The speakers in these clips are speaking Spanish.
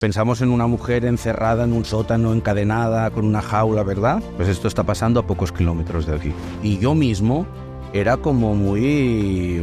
Pensamos en una mujer encerrada en un sótano, encadenada, con una jaula, ¿verdad? Pues esto está pasando a pocos kilómetros de aquí. Y yo mismo era como muy...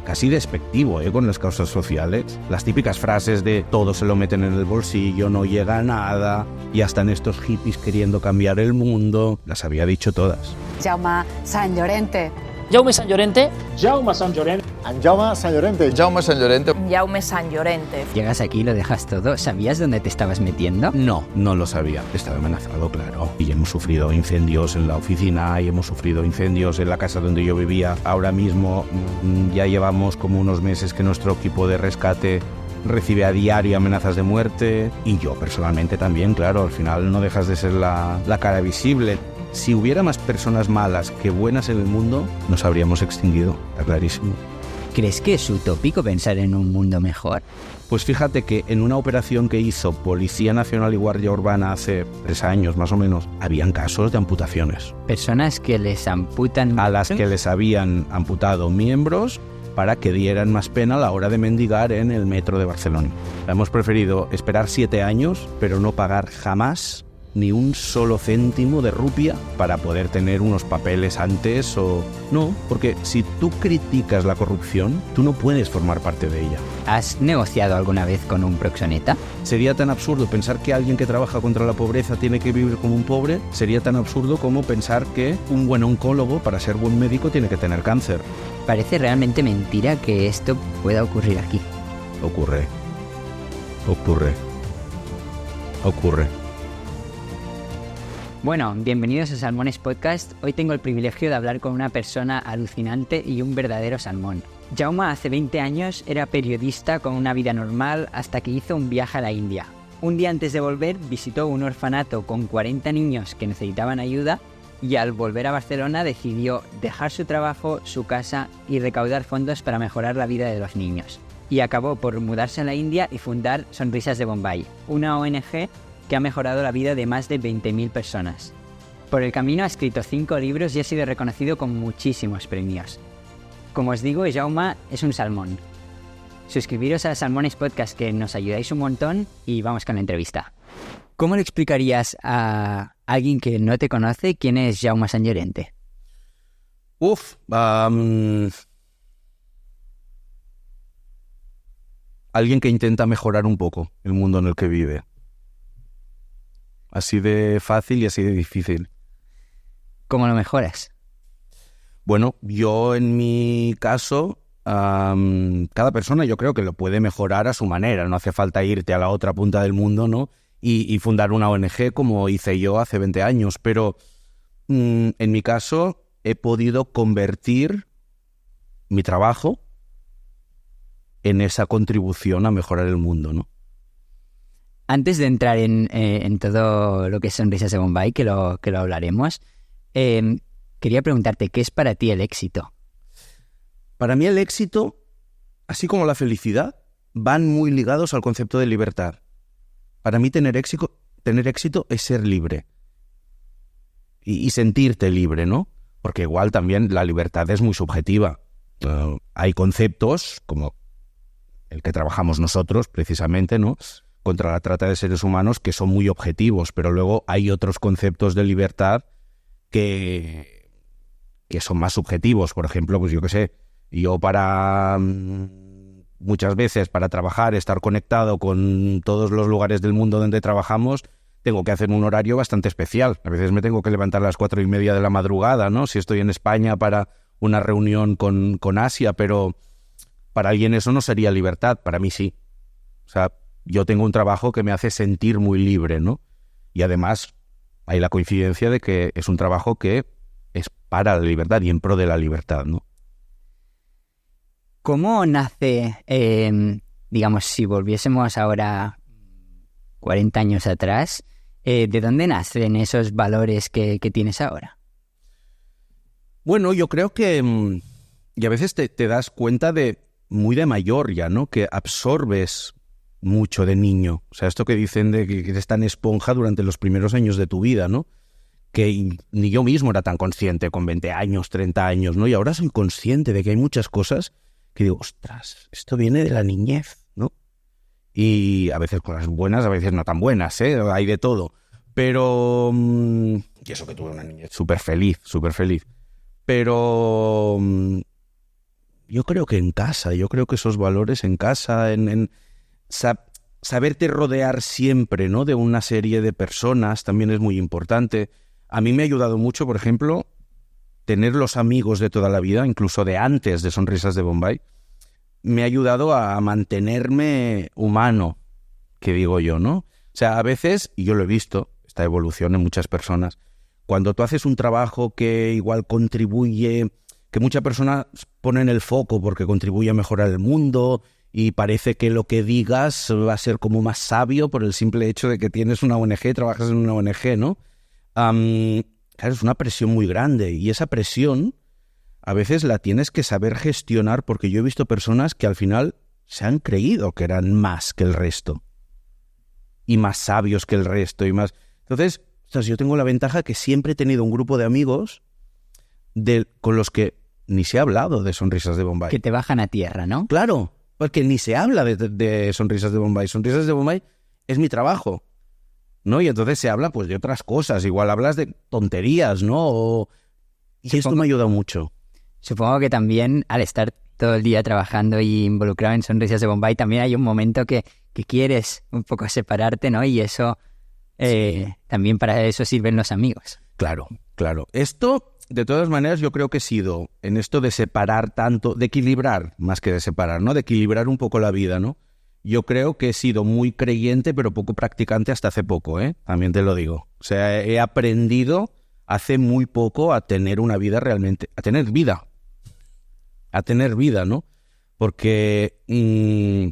casi despectivo, con las causas sociales. Las típicas frases de todo se lo meten en el bolsillo, no llega a nada, y hasta en estos hippies queriendo cambiar el mundo, las había dicho todas. Jaume Sant Llorente. Jaume Sant Llorente. Jaume Sant Llorente. Jaume Sant Llorente. Jaume Sant Llorente. Jaume Sant Llorente. Llegas aquí y lo dejas todo. ¿Sabías dónde te estabas metiendo? No, no lo sabía. Estaba amenazado, claro. Y hemos sufrido incendios en la oficina y hemos sufrido incendios en la casa donde yo vivía. Ahora mismo ya llevamos como unos meses que nuestro equipo de rescate recibe a diario amenazas de muerte. Y yo personalmente también, claro. Al final no dejas de ser la cara visible. Si hubiera más personas malas que buenas en el mundo, nos habríamos extinguido, está clarísimo. ¿Crees que es utópico pensar en un mundo mejor? Pues fíjate que en una operación que hizo Policía Nacional y Guardia Urbana hace 3 años más o menos, habían casos de amputaciones. Personas que les amputan... A las que les habían amputado miembros para que dieran más pena a la hora de mendigar en el metro de Barcelona. Hemos preferido esperar 7 años, pero no pagar jamás ni un solo céntimo de rupia para poder tener unos papeles antes o... No, porque si tú criticas la corrupción, tú no puedes formar parte de ella. ¿Has negociado alguna vez con un proxeneta? Sería tan absurdo pensar que alguien que trabaja contra la pobreza tiene que vivir como un pobre. Sería tan absurdo como pensar que un buen oncólogo, para ser buen médico, tiene que tener cáncer. Parece realmente mentira que esto pueda ocurrir aquí. Ocurre. Bueno, bienvenidos a Salmones Podcast. Hoy tengo el privilegio de hablar con una persona alucinante y un verdadero salmón. Jaume hace 20 años era periodista con una vida normal hasta que hizo un viaje a la India. Un día antes de volver visitó un orfanato con 40 niños que necesitaban ayuda y al volver a Barcelona decidió dejar su trabajo, su casa y recaudar fondos para mejorar la vida de los niños. Y acabó por mudarse a la India y fundar Sonrisas de Bombay, una ONG que ha mejorado la vida de más de 20.000 personas. Por el camino ha escrito 5 libros y ha sido reconocido con muchísimos premios. Como os digo, Jaume es un salmón. Suscribiros a Salmones Podcast, que nos ayudáis un montón, y vamos con la entrevista. ¿Cómo le explicarías a alguien que no te conoce quién es Jaume Sant Llorente? Alguien que intenta mejorar un poco el mundo en el que vive. Así de fácil y así de difícil. ¿Cómo lo mejoras? Bueno, yo en mi caso, cada persona yo creo que lo puede mejorar a su manera. No hace falta irte a la otra punta del mundo, ¿no? Y fundar una ONG como hice yo hace 20 años. Pero en mi caso he podido convertir mi trabajo en esa contribución a mejorar el mundo, ¿no? Antes de entrar en todo lo que es Sonrisas de Bombay, que lo hablaremos, quería preguntarte, ¿qué es para ti el éxito? Para mí el éxito, así como la felicidad, van muy ligados al concepto de libertad. Para mí tener éxito es ser libre y sentirte libre, ¿no? Porque igual también la libertad es muy subjetiva. Hay conceptos, como el que trabajamos nosotros precisamente, ¿no?, contra la trata de seres humanos, que son muy objetivos, pero luego hay otros conceptos de libertad que son más subjetivos. Por ejemplo, pues yo qué sé, yo muchas veces para trabajar, estar conectado con todos los lugares del mundo donde trabajamos, tengo que hacer un horario bastante especial. A veces me tengo que levantar a las 4:30 de la madrugada, ¿no?, si estoy en España para una reunión con Asia, pero para alguien eso no sería libertad, para mí sí. O sea, yo tengo un trabajo que me hace sentir muy libre, ¿no? Y además hay la coincidencia de que es un trabajo que es para la libertad y en pro de la libertad, ¿no? ¿Cómo nace, digamos, si volviésemos ahora 40 años atrás, de dónde nacen esos valores que tienes ahora? Bueno, yo creo que y a veces te das cuenta muy de mayor ya, ¿no?, que absorbes mucho de niño. O sea, esto que dicen de que eres tan esponja durante los primeros años de tu vida, ¿no? Que ni yo mismo era tan consciente con 20 años, 30 años, ¿no? Y ahora soy consciente de que hay muchas cosas que digo, ostras, esto viene de la niñez, ¿no? Y a veces cosas buenas, a veces no tan buenas, ¿eh? Hay de todo. Pero... y eso que tuve una niñez súper feliz, súper feliz. Pero... yo creo que en casa, yo creo que esos valores en casa, saberte rodear siempre, ¿no?, de una serie de personas también es muy importante. A mí me ha ayudado mucho, por ejemplo, tener los amigos de toda la vida, incluso de antes de Sonrisas de Bombay, me ha ayudado a mantenerme humano, que digo yo, ¿no? O sea, a veces, y yo lo he visto, esta evolución en muchas personas, cuando tú haces un trabajo que igual contribuye, que muchas personas ponen el foco porque contribuye a mejorar el mundo y parece que lo que digas va a ser como más sabio por el simple hecho de que tienes una ONG, trabajas en una ONG, ¿no? Claro, es una presión muy grande y esa presión a veces la tienes que saber gestionar, porque yo he visto personas que al final se han creído que eran más que el resto y más sabios que el resto y más... Entonces, yo tengo la ventaja que siempre he tenido un grupo de amigos con los que ni se ha hablado de Sonrisas de Bombay. Que te bajan a tierra, ¿no? Claro, porque ni se habla de Sonrisas de Bombay. Sonrisas de Bombay es mi trabajo, ¿no? Y entonces se habla pues de otras cosas. Igual hablas de tonterías, ¿no? Y esto me ayuda mucho. Supongo que también al estar todo el día trabajando y involucrado en Sonrisas de Bombay, también hay un momento que quieres un poco separarte, ¿no? Y eso, también para eso sirven los amigos. Claro, claro. Esto, de todas maneras, yo creo que he sido en esto de separar tanto, de equilibrar más que de separar, ¿no? De equilibrar un poco la vida, ¿no? Yo creo que he sido muy creyente, pero poco practicante hasta hace poco, ¿eh? También te lo digo. O sea, he aprendido hace muy poco a tener una vida realmente, a tener vida, ¿no? Porque...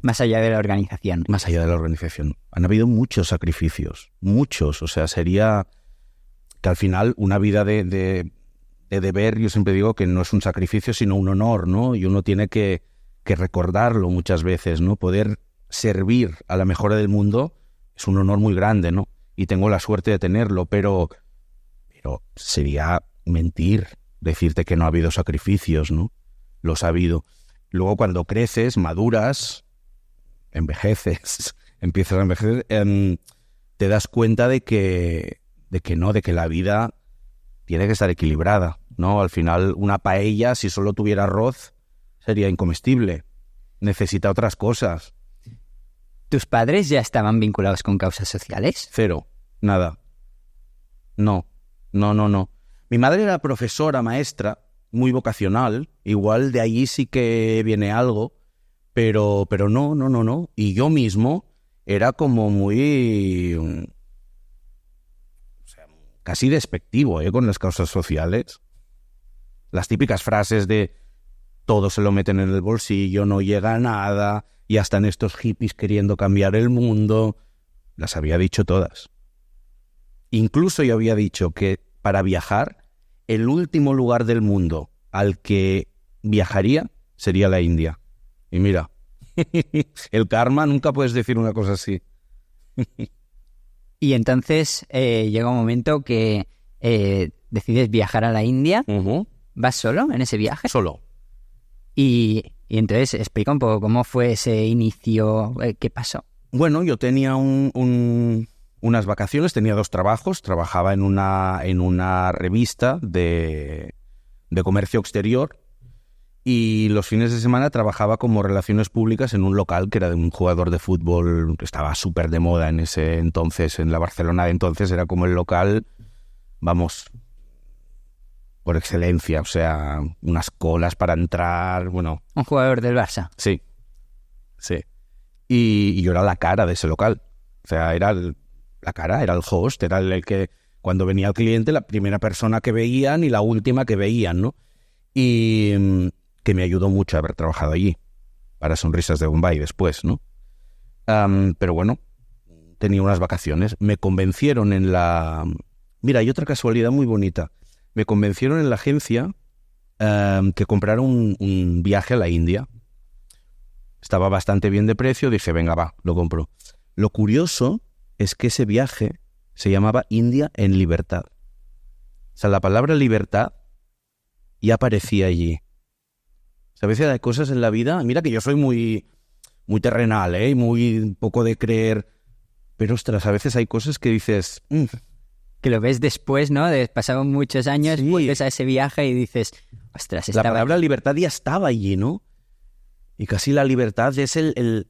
más allá de la organización. Más allá de la organización. Han habido muchos sacrificios, muchos. O sea, sería que al final una vida de deber, yo siempre digo que no es un sacrificio, sino un honor, ¿no? Y uno tiene que recordarlo muchas veces, ¿no? Poder servir a la mejora del mundo es un honor muy grande, ¿no? Y tengo la suerte de tenerlo, pero sería mentir decirte que no ha habido sacrificios, ¿no? Los ha habido. Luego cuando creces, maduras, envejeces, empiezas a envejecer, te das cuenta de que la vida tiene que estar equilibrada, ¿no? Al final una paella, si solo tuviera arroz, sería incomestible. Necesita otras cosas. ¿Tus padres ya estaban vinculados con causas sociales? Cero, nada. No. Mi madre era profesora, maestra, muy vocacional, igual de allí sí que viene algo, pero no. Y yo mismo era como muy... casi despectivo, con las causas sociales. Las típicas frases de todo se lo meten en el bolsillo, no llega a nada, y hasta en estos hippies queriendo cambiar el mundo, las había dicho todas. Incluso yo había dicho que para viajar, el último lugar del mundo al que viajaría sería la India. Y mira, el karma, nunca puedes decir una cosa así. Y entonces llega un momento que decides viajar a la India. Uh-huh. ¿Vas solo en ese viaje? Solo. Y entonces explica un poco cómo fue ese inicio, qué pasó. Bueno, yo tenía unas vacaciones, tenía 2 trabajos. Trabajaba en una revista de comercio exterior y los fines de semana trabajaba como relaciones públicas en un local que era de un jugador de fútbol que estaba súper de moda en ese entonces, en la Barcelona de entonces. Era como el local, vamos, por excelencia, o sea, unas colas para entrar, bueno... Un jugador del Barça. Sí. Y yo era la cara de ese local. O sea, era la cara, era el host, era el que cuando venía el cliente, la primera persona que veían y la última que veían, ¿no? Y que me ayudó mucho haber trabajado allí para Sonrisas de Bombay después, ¿no? Pero bueno, tenía unas vacaciones. Me convencieron en la... Mira, hay otra casualidad muy bonita. Me convencieron en la agencia que comprara un viaje a la India. Estaba bastante bien de precio, dije, venga, va, lo compro. Lo curioso es que ese viaje se llamaba India en libertad. O sea, la palabra libertad ya aparecía allí. O sea, a veces hay cosas en la vida... Mira que yo soy muy muy terrenal, ¿eh? Muy poco de creer. Pero, ostras, a veces hay cosas que dices... Que lo ves después, ¿no? Pasaron muchos años, Sí. vuelves a ese viaje y dices, ostras, La estaba... palabra libertad ya estaba allí, ¿no? Y casi la libertad es el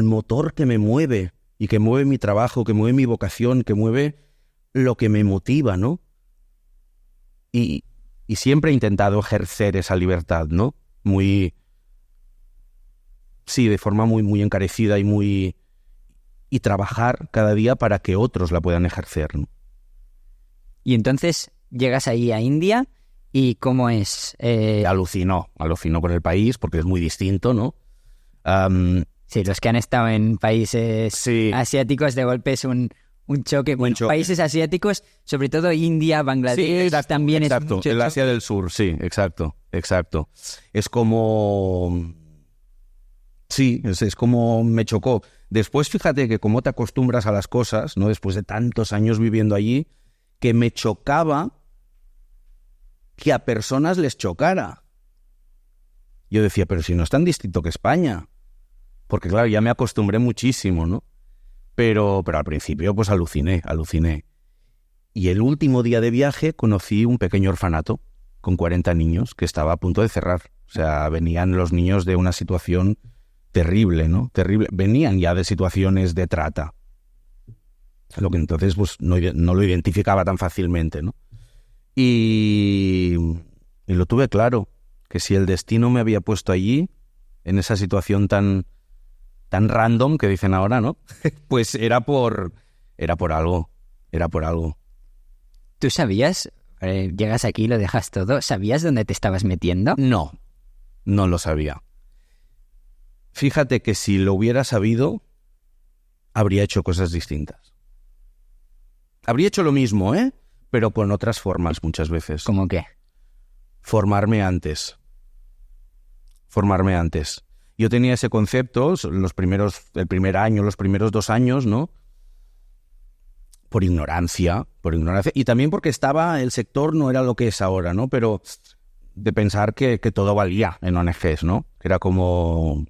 motor que me mueve y que mueve mi trabajo, que mueve mi vocación, que mueve lo que me motiva, ¿no? Y siempre he intentado ejercer esa libertad, ¿no? Sí, de forma muy encarecida y trabajar cada día para que otros la puedan ejercer, ¿no? Y entonces llegas ahí a India y ¿cómo es? Alucinó con el país porque es muy distinto, ¿no? Sí, los que han estado en países Sí. asiáticos de golpe es un choque. Bueno, choque. países asiáticos, sobre todo India, Bangladesh, también exacto. es mucho El choque. Asia del Sur, sí, exacto. Es como... Sí, es como me chocó. Después, fíjate que como te acostumbras a las cosas, ¿no? Después de tantos años viviendo allí, que me chocaba que a personas les chocara. Yo decía, pero si no es tan distinto que España. Porque claro, ya me acostumbré muchísimo, ¿no? Pero al principio pues aluciné. Y el último día de viaje conocí un pequeño orfanato con 40 niños que estaba a punto de cerrar. O sea, venían los niños de una situación terrible, ¿no? Terrible. Venían ya de situaciones de trata. Lo que entonces pues no lo identificaba tan fácilmente, ¿no? Y lo tuve claro, que si el destino me había puesto allí, en esa situación tan random que dicen ahora, ¿no? Pues era por algo. ¿Tú sabías? Llegas aquí, lo dejas todo. ¿Sabías dónde te estabas metiendo? No lo sabía. Fíjate que si lo hubiera sabido, habría hecho cosas distintas. Habría hecho lo mismo, pero con otras formas muchas veces. ¿Cómo qué? Formarme antes. Yo tenía ese concepto, el primer año, los primeros 2 años, ¿no? Por ignorancia, y también porque el sector no era lo que es ahora, ¿no? Pero de pensar que todo valía en ONGs, ¿no? Que era como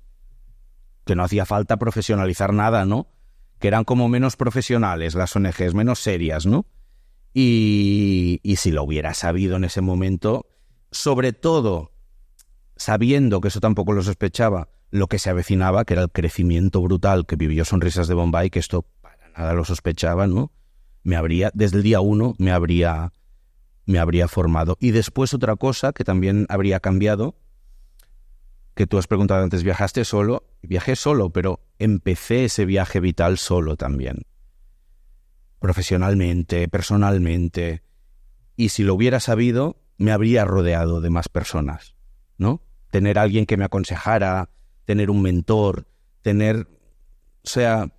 que no hacía falta profesionalizar nada, ¿no? Que eran como menos profesionales las ONGs, menos serias, ¿no? Y si lo hubiera sabido en ese momento, sobre todo sabiendo, que eso tampoco lo sospechaba, lo que se avecinaba, que era el crecimiento brutal que vivió Sonrisas de Bombay, que esto para nada lo sospechaba, ¿no? Desde el día 1 me habría formado. Y después otra cosa que también habría cambiado, que tú has preguntado antes, ¿viajaste solo? Viajé solo, pero empecé ese viaje vital solo también. Profesionalmente, personalmente. Y si lo hubiera sabido, me habría rodeado de más personas, ¿no? Tener a alguien que me aconsejara, tener un mentor, o sea,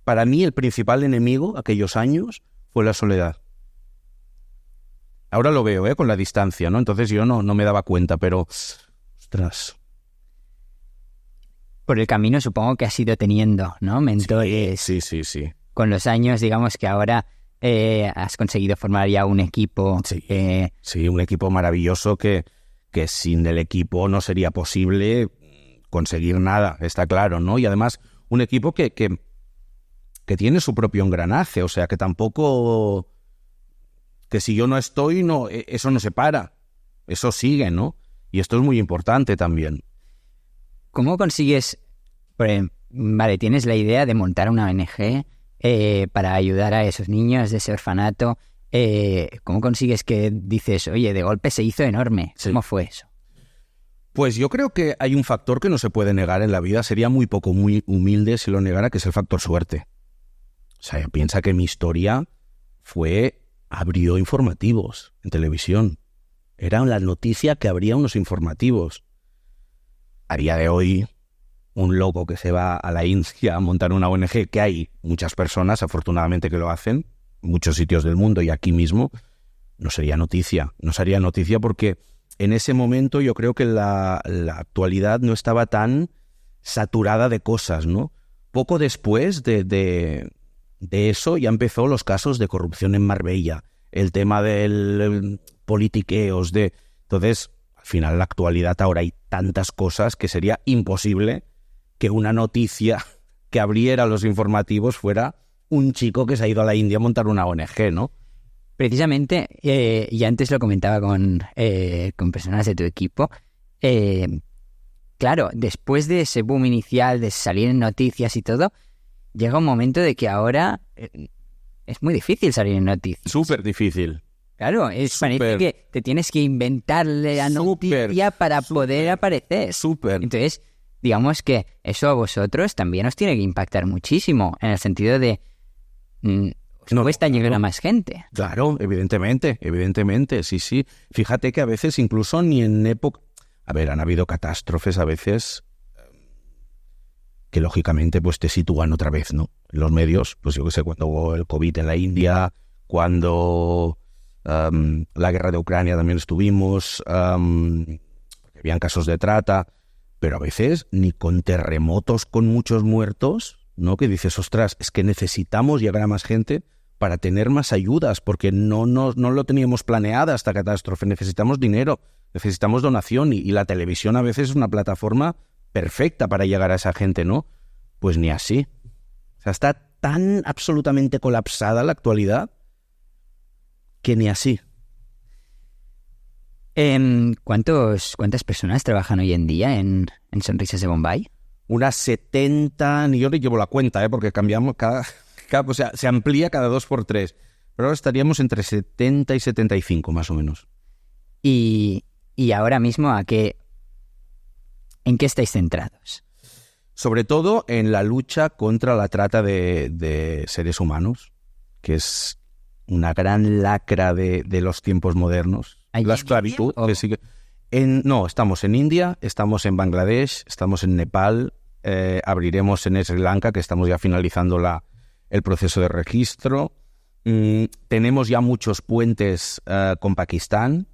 para mí el principal enemigo aquellos años fue la soledad. Ahora lo veo, con la distancia, ¿no? Entonces yo no me daba cuenta, pero... Ostras. Por el camino supongo que has ido teniendo, ¿no? Mentores. Sí. Con los años, digamos que ahora has conseguido formar ya un equipo. Sí, un equipo maravilloso que sin el equipo no sería posible conseguir nada, está claro, ¿no? Y además un equipo que tiene su propio engranaje, o sea, que tampoco... Que si yo no estoy, eso no se para, eso sigue, ¿no? Y esto es muy importante también. ¿Cómo consigues... Vale, tienes la idea de montar una ONG para ayudar a esos niños de ese orfanato. ¿Cómo consigues que dices, oye, de golpe se hizo enorme? Sí. ¿Cómo fue eso? Pues yo creo que hay un factor que no se puede negar en la vida. Sería muy humilde si lo negara, que es el factor suerte. O sea, piensa que mi historia abrió informativos en televisión. Era la noticia que abría unos informativos. A día de hoy, un loco que se va a la India a montar una ONG, que hay muchas personas, afortunadamente, que lo hacen, en muchos sitios del mundo y aquí mismo, no sería noticia. No sería noticia porque en ese momento yo creo que la actualidad no estaba tan saturada de cosas, ¿no? Poco después de eso ya empezó los casos de corrupción en Marbella, el tema del politiqueos, Entonces, al final, en la actualidad ahora hay tantas cosas que sería imposible que una noticia que abriera los informativos fuera un chico que se ha ido a la India a montar una ONG, ¿no? Precisamente, y antes lo comentaba con personas de tu equipo, claro, después de ese boom inicial, de salir en noticias y todo, llega un momento de que ahora es muy difícil salir en noticias. Súper difícil. Claro, parece que te tienes que inventarle la noticia para poder aparecer. Súper. Entonces, digamos que eso a vosotros también os tiene que impactar muchísimo, en el sentido de cuesta llegar a más gente. Claro, evidentemente, sí. Fíjate que a veces incluso ni en época... A ver, han habido catástrofes a veces que lógicamente pues te sitúan otra vez, ¿no? En los medios, pues yo qué sé, cuando hubo el COVID en la India, cuando la guerra de Ucrania también estuvimos, habían casos de trata, pero a veces ni con terremotos con muchos muertos, ¿no? Que dices, ostras, es que necesitamos llegar a más gente para tener más ayudas, porque no lo teníamos planeada esta catástrofe, necesitamos dinero, necesitamos donación, y la televisión a veces es una plataforma perfecta para llegar a esa gente, ¿no? Pues ni así. O sea, está tan absolutamente colapsada la actualidad que ni así. ¿Cuántas personas trabajan hoy en día en Sonrisas de Bombay? Unas 70, ni yo le llevo la cuenta, porque cambiamos o sea, se amplía cada 2 por 3. Pero ahora estaríamos entre 70 y 75, más o menos. Y ahora mismo, ¿en qué estáis centrados? Sobre todo en la lucha contra la trata de seres humanos, que es una gran lacra de los tiempos modernos. La esclavitud. No, estamos en India, estamos en Bangladesh, estamos en Nepal, abriremos en Sri Lanka, que estamos ya finalizando el proceso de registro. Tenemos ya muchos puentes con Pakistán.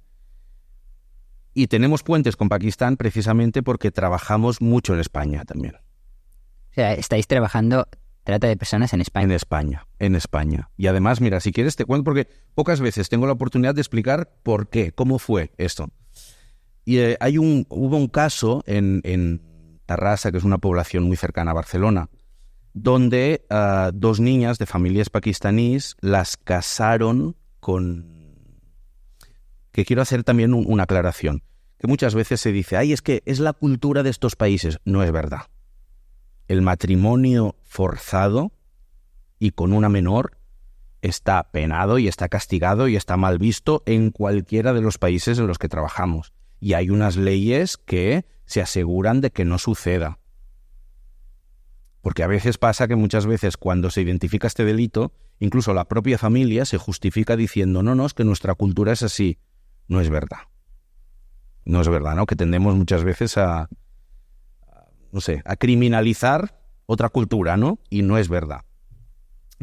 Y tenemos puentes con Pakistán precisamente porque trabajamos mucho en España también. O sea, estáis trabajando trata de personas en España. En España. Y además, mira, si quieres te cuento, porque pocas veces tengo la oportunidad de explicar por qué, cómo fue esto. Y hubo un caso en Tarrasa, que es una población muy cercana a Barcelona, donde 2 niñas de familias pakistaníes las casaron con... Que quiero hacer también una aclaración, que muchas veces se dice, es que es la cultura de estos países. No es verdad. El matrimonio forzado y con una menor está penado y está castigado y está mal visto en cualquiera de los países en los que trabajamos. Y hay unas leyes que se aseguran de que no suceda. Porque a veces pasa que muchas veces cuando se identifica este delito, incluso la propia familia se justifica diciendo, no, es que nuestra cultura es así. No es verdad. No es verdad, ¿no? Que tendemos muchas veces a criminalizar otra cultura, ¿no? Y no es verdad.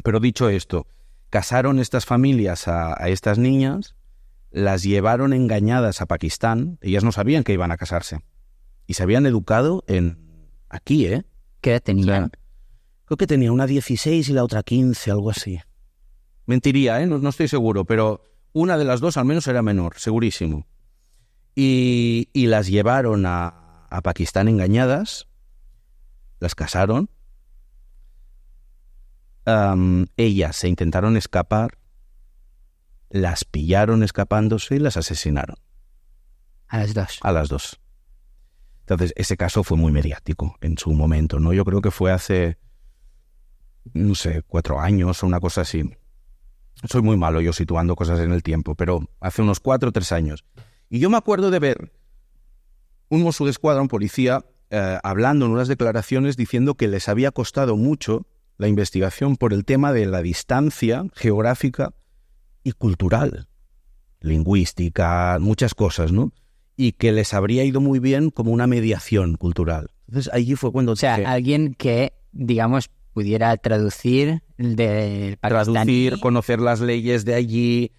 Pero dicho esto, casaron estas familias a estas niñas, las llevaron engañadas a Pakistán, ellas no sabían que iban a casarse. Y se habían educado aquí, ¿eh? ¿Qué edad tenían? O sea, creo que tenía una 16 y la otra 15, algo así. Mentiría, ¿eh? No estoy seguro, pero... Una de las 2 al menos era menor, segurísimo. Y las llevaron a Pakistán engañadas, las casaron, ellas se intentaron escapar, las pillaron escapándose y las asesinaron. ¿A las 2? A las 2. Entonces, ese caso fue muy mediático en su momento, ¿no? Yo creo que fue hace, 4 años o una cosa así. Soy muy malo yo situando cosas en el tiempo, pero hace unos 4 o 3 años. Y yo me acuerdo de ver un Mossos d'Esquadra, un policía, hablando en unas declaraciones diciendo que les había costado mucho la investigación por el tema de la distancia geográfica y cultural, lingüística, muchas cosas, ¿no? Y que les habría ido muy bien como una mediación cultural. Entonces allí fue cuando... O sea, alguien que, digamos, pudiera traducir del pakistaní. Traducir, conocer las leyes de allí,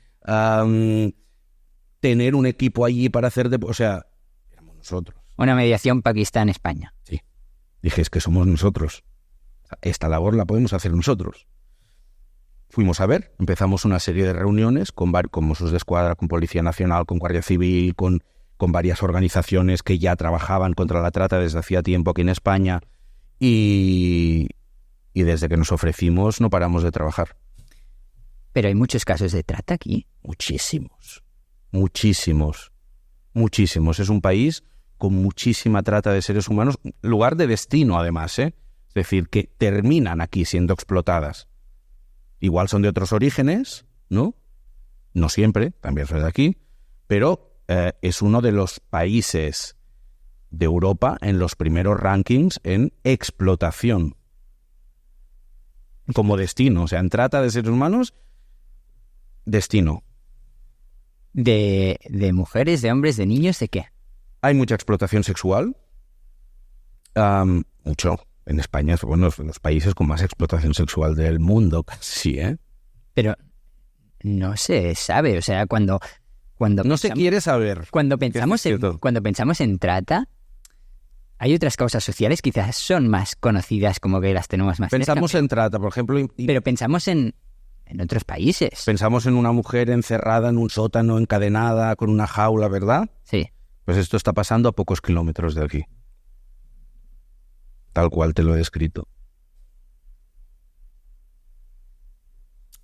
tener un equipo allí para hacer... O sea, éramos nosotros. Una mediación Pakistán-España. Sí. Dije, es que somos nosotros. Esta labor la podemos hacer nosotros. Fuimos a ver, empezamos una serie de reuniones con Mossos d'Esquadra, con Policía Nacional, con Guardia Civil, con varias organizaciones que ya trabajaban contra la trata desde hacía tiempo aquí en España. y desde que nos ofrecimos no paramos de trabajar. Pero hay muchos casos de trata aquí. Muchísimos. Es un país con muchísima trata de seres humanos, lugar de destino además, ¿eh? Es decir, que terminan aquí siendo explotadas. Igual son de otros orígenes, ¿no? No siempre, también son de aquí, pero es uno de los países de Europa en los primeros rankings en explotación como destino, o sea, en trata de seres humanos, destino. ¿De mujeres, de hombres, de niños, de qué? Hay mucha explotación sexual, mucho. En España es uno de los países con más explotación sexual del mundo, casi, ¿eh? Pero no se sabe, o sea, cuando no se quiere saber. Cuando pensamos en trata, hay otras causas sociales quizás son más conocidas, como que las tenemos más Pensamos cerca, en trata, por ejemplo. Pero pensamos en otros países. Pensamos en una mujer encerrada en un sótano, encadenada, con una jaula, ¿verdad? Sí. Pues esto está pasando a pocos kilómetros de aquí. Tal cual te lo he descrito.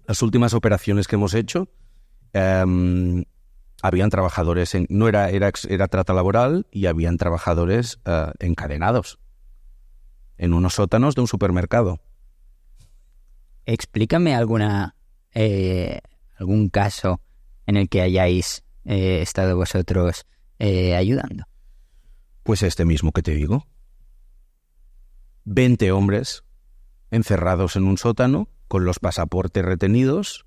Las últimas operaciones que hemos hecho, habían trabajadores, era trata laboral y habían trabajadores encadenados en unos sótanos de un supermercado. Explícame algún caso en el que hayáis estado vosotros ayudando. Pues este mismo que te digo. 20 hombres encerrados en un sótano con los pasaportes retenidos,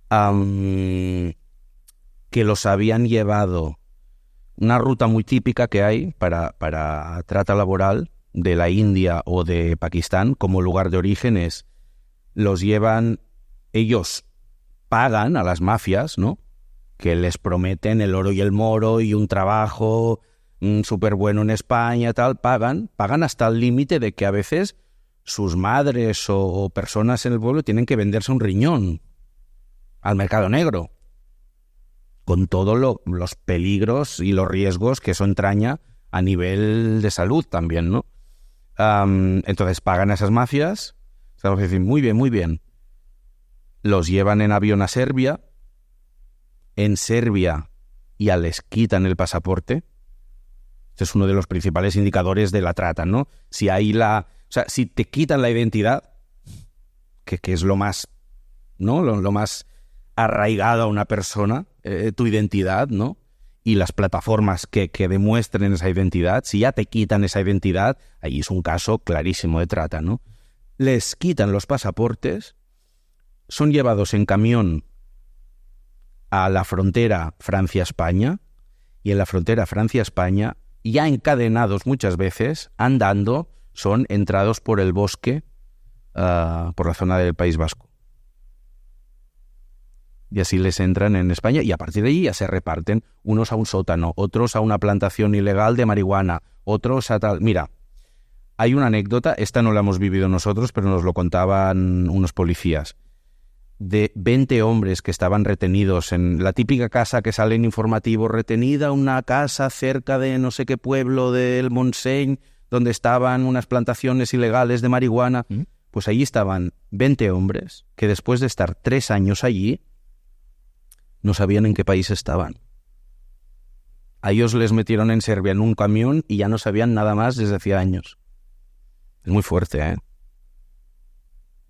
que los habían llevado una ruta muy típica que hay para trata laboral de la India o de Pakistán como lugar de origen es, los llevan, ellos pagan a las mafias, ¿no? Que les prometen el oro y el moro y un trabajo súper bueno en España, tal, pagan hasta el límite de que a veces sus madres o personas en el pueblo tienen que venderse un riñón al mercado negro, con todos los peligros y los riesgos que eso entraña a nivel de salud también, ¿no? Entonces pagan a esas mafias, estamos diciendo, muy bien. Los llevan en avión a Serbia, en Serbia ya les quitan el pasaporte. Este es uno de los principales indicadores de la trata, ¿no? Si te quitan la identidad, que es lo más, ¿no? Lo más arraigado a una persona, tu identidad, ¿no? Y las plataformas que demuestren esa identidad, si ya te quitan esa identidad, ahí es un caso clarísimo de trata, ¿no? Les quitan los pasaportes, son llevados en camión a la frontera Francia-España, y en la frontera Francia-España, ya encadenados muchas veces, andando, son entrados por el bosque, por la zona del País Vasco. Y así les entran en España, y a partir de ahí ya se reparten, unos a un sótano, otros a una plantación ilegal de marihuana, otros a tal... Mira, hay una anécdota, esta no la hemos vivido nosotros, pero nos lo contaban unos policías, de 20 hombres que estaban retenidos en la típica casa que sale en informativo, retenida una casa cerca de no sé qué pueblo del Montseny, donde estaban unas plantaciones ilegales de marihuana. Pues allí estaban 20 hombres que después de estar 3 años allí, no sabían en qué país estaban. A ellos les metieron en Serbia en un camión y ya no sabían nada más desde hacía años. Es muy fuerte, ¿eh?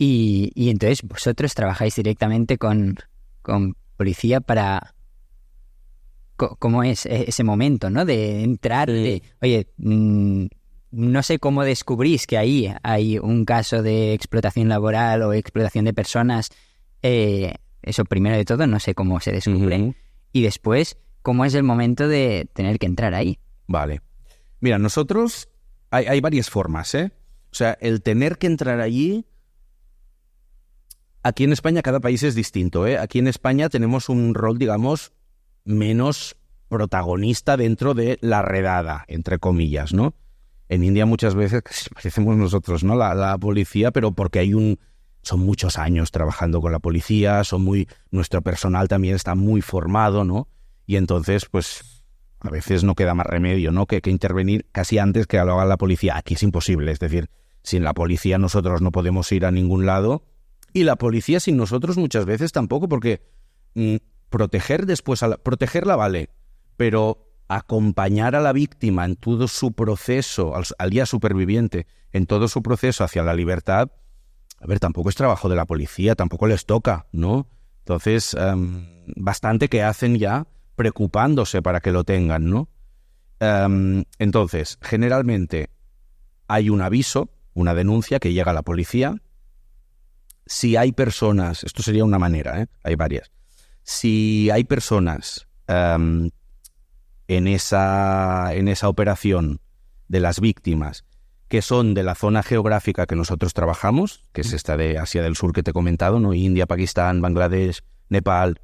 Y entonces vosotros trabajáis directamente con policía para... ¿Cómo es ese momento, ¿no? De entrar, oye, no sé cómo descubrís que ahí hay un caso de explotación laboral o explotación de personas. Eso primero de todo, no sé cómo se descubre. Y después, ¿cómo es el momento de tener que entrar ahí? Vale. Mira, nosotros... Hay varias formas, ¿eh? O sea, el tener que entrar allí... Aquí en España cada país es distinto, ¿eh? Aquí en España tenemos un rol, digamos, menos protagonista dentro de la redada, entre comillas, ¿no? En India muchas veces parecemos nosotros, ¿no? La policía, pero porque son muchos años trabajando con la policía, nuestro personal también está muy formado, ¿no? Y entonces, pues, a veces no queda más remedio, ¿no? Que intervenir casi antes que lo haga la policía. Aquí es imposible, es decir, Sin la policía nosotros no podemos ir a ningún lado, y la policía sin nosotros muchas veces tampoco, porque protegerla vale, pero acompañar a la víctima en todo su proceso, al día superviviente, en todo su proceso hacia la libertad, a ver, tampoco es trabajo de la policía, tampoco les toca, ¿no? Entonces, bastante que hacen ya preocupándose para que lo tengan, ¿no? Entonces, generalmente hay un aviso, una denuncia que llega a la policía. Si hay personas, esto sería una manera, hay varias. Si hay personas en esa operación de las víctimas que son de la zona geográfica que nosotros trabajamos, que es esta de Asia del Sur que te he comentado, ¿no? India, Pakistán, Bangladesh, Nepal,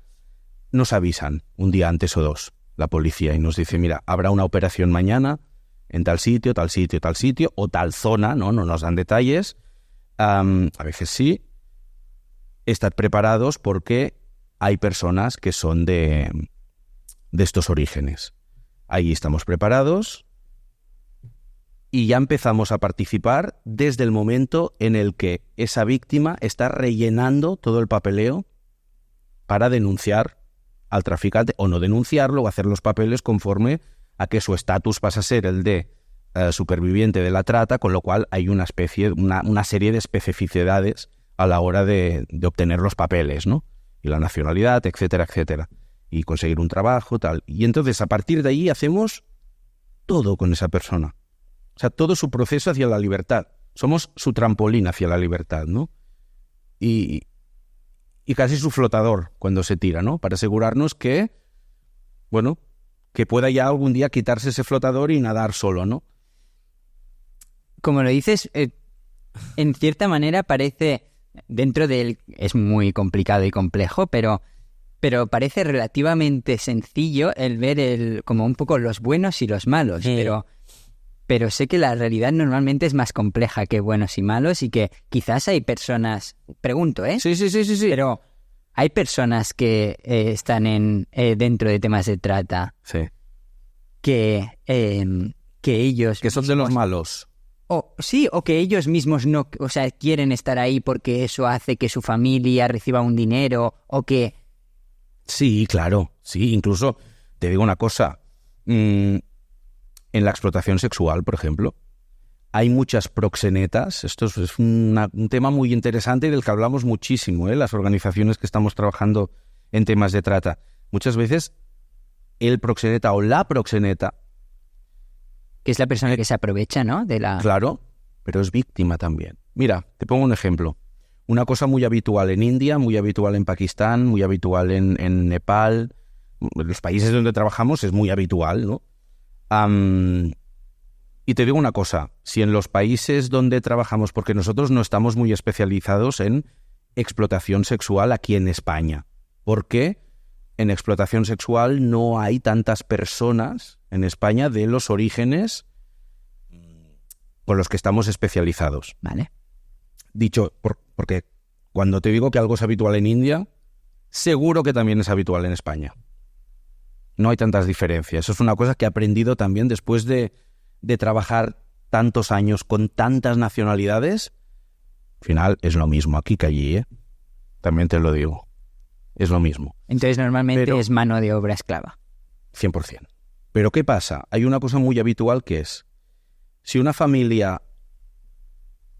nos avisan un día antes o dos la policía y nos dice, mira, habrá una operación mañana en tal sitio, tal sitio, tal sitio, o tal zona, ¿no? No nos dan detalles. A veces sí. Estad preparados porque hay personas que son de estos orígenes. Ahí estamos preparados y ya empezamos a participar desde el momento en el que esa víctima está rellenando todo el papeleo para denunciar al traficante, o no denunciarlo, o hacer los papeles conforme a que su estatus pasa a ser el de superviviente de la trata, con lo cual hay una serie de especificidades a la hora de obtener los papeles, ¿no? Y la nacionalidad, etcétera, etcétera. Y conseguir un trabajo, tal. Y entonces, a partir de ahí, hacemos todo con esa persona. O sea, todo su proceso hacia la libertad. Somos su trampolín hacia la libertad, ¿no? Y casi su flotador cuando se tira, ¿no? Para asegurarnos que, bueno, que pueda ya algún día quitarse ese flotador y nadar solo, ¿no? Como lo dices, en cierta manera parece, dentro de él es muy complicado y complejo, pero parece relativamente sencillo el ver como un poco los buenos y los malos, sí. Pero sé que la realidad normalmente es más compleja que buenos y malos y que quizás hay personas, pregunto, Sí. Pero hay personas que están dentro de temas de trata, sí. que ellos... Que son de los malos. O que ellos mismos no, o sea, quieren estar ahí porque eso hace que su familia reciba un dinero, o que... Sí, claro, sí, incluso te digo una cosa, en la explotación sexual, por ejemplo, hay muchas proxenetas. Esto es un tema muy interesante y del que hablamos muchísimo, las organizaciones que estamos trabajando en temas de trata. Muchas veces el proxeneta o la proxeneta, que es la persona que se aprovecha, ¿no? Claro, pero es víctima también. Mira, te pongo un ejemplo. Una cosa muy habitual en India, muy habitual en Pakistán, muy habitual en Nepal. En los países donde trabajamos es muy habitual, ¿no? Y te digo una cosa, si en los países donde trabajamos, porque nosotros no estamos muy especializados en explotación sexual aquí en España, porque en explotación sexual no hay tantas personas en España de los orígenes con los que estamos especializados. Vale. Dicho, porque cuando te digo que algo es habitual en India, seguro que también es habitual en España. No hay tantas diferencias. Eso es una cosa que he aprendido también después de trabajar tantos años con tantas nacionalidades. Al final es lo mismo aquí que allí, También te lo digo. Es lo mismo. Entonces normalmente es mano de obra esclava. 100%. Pero ¿qué pasa? Hay una cosa muy habitual que es, si una familia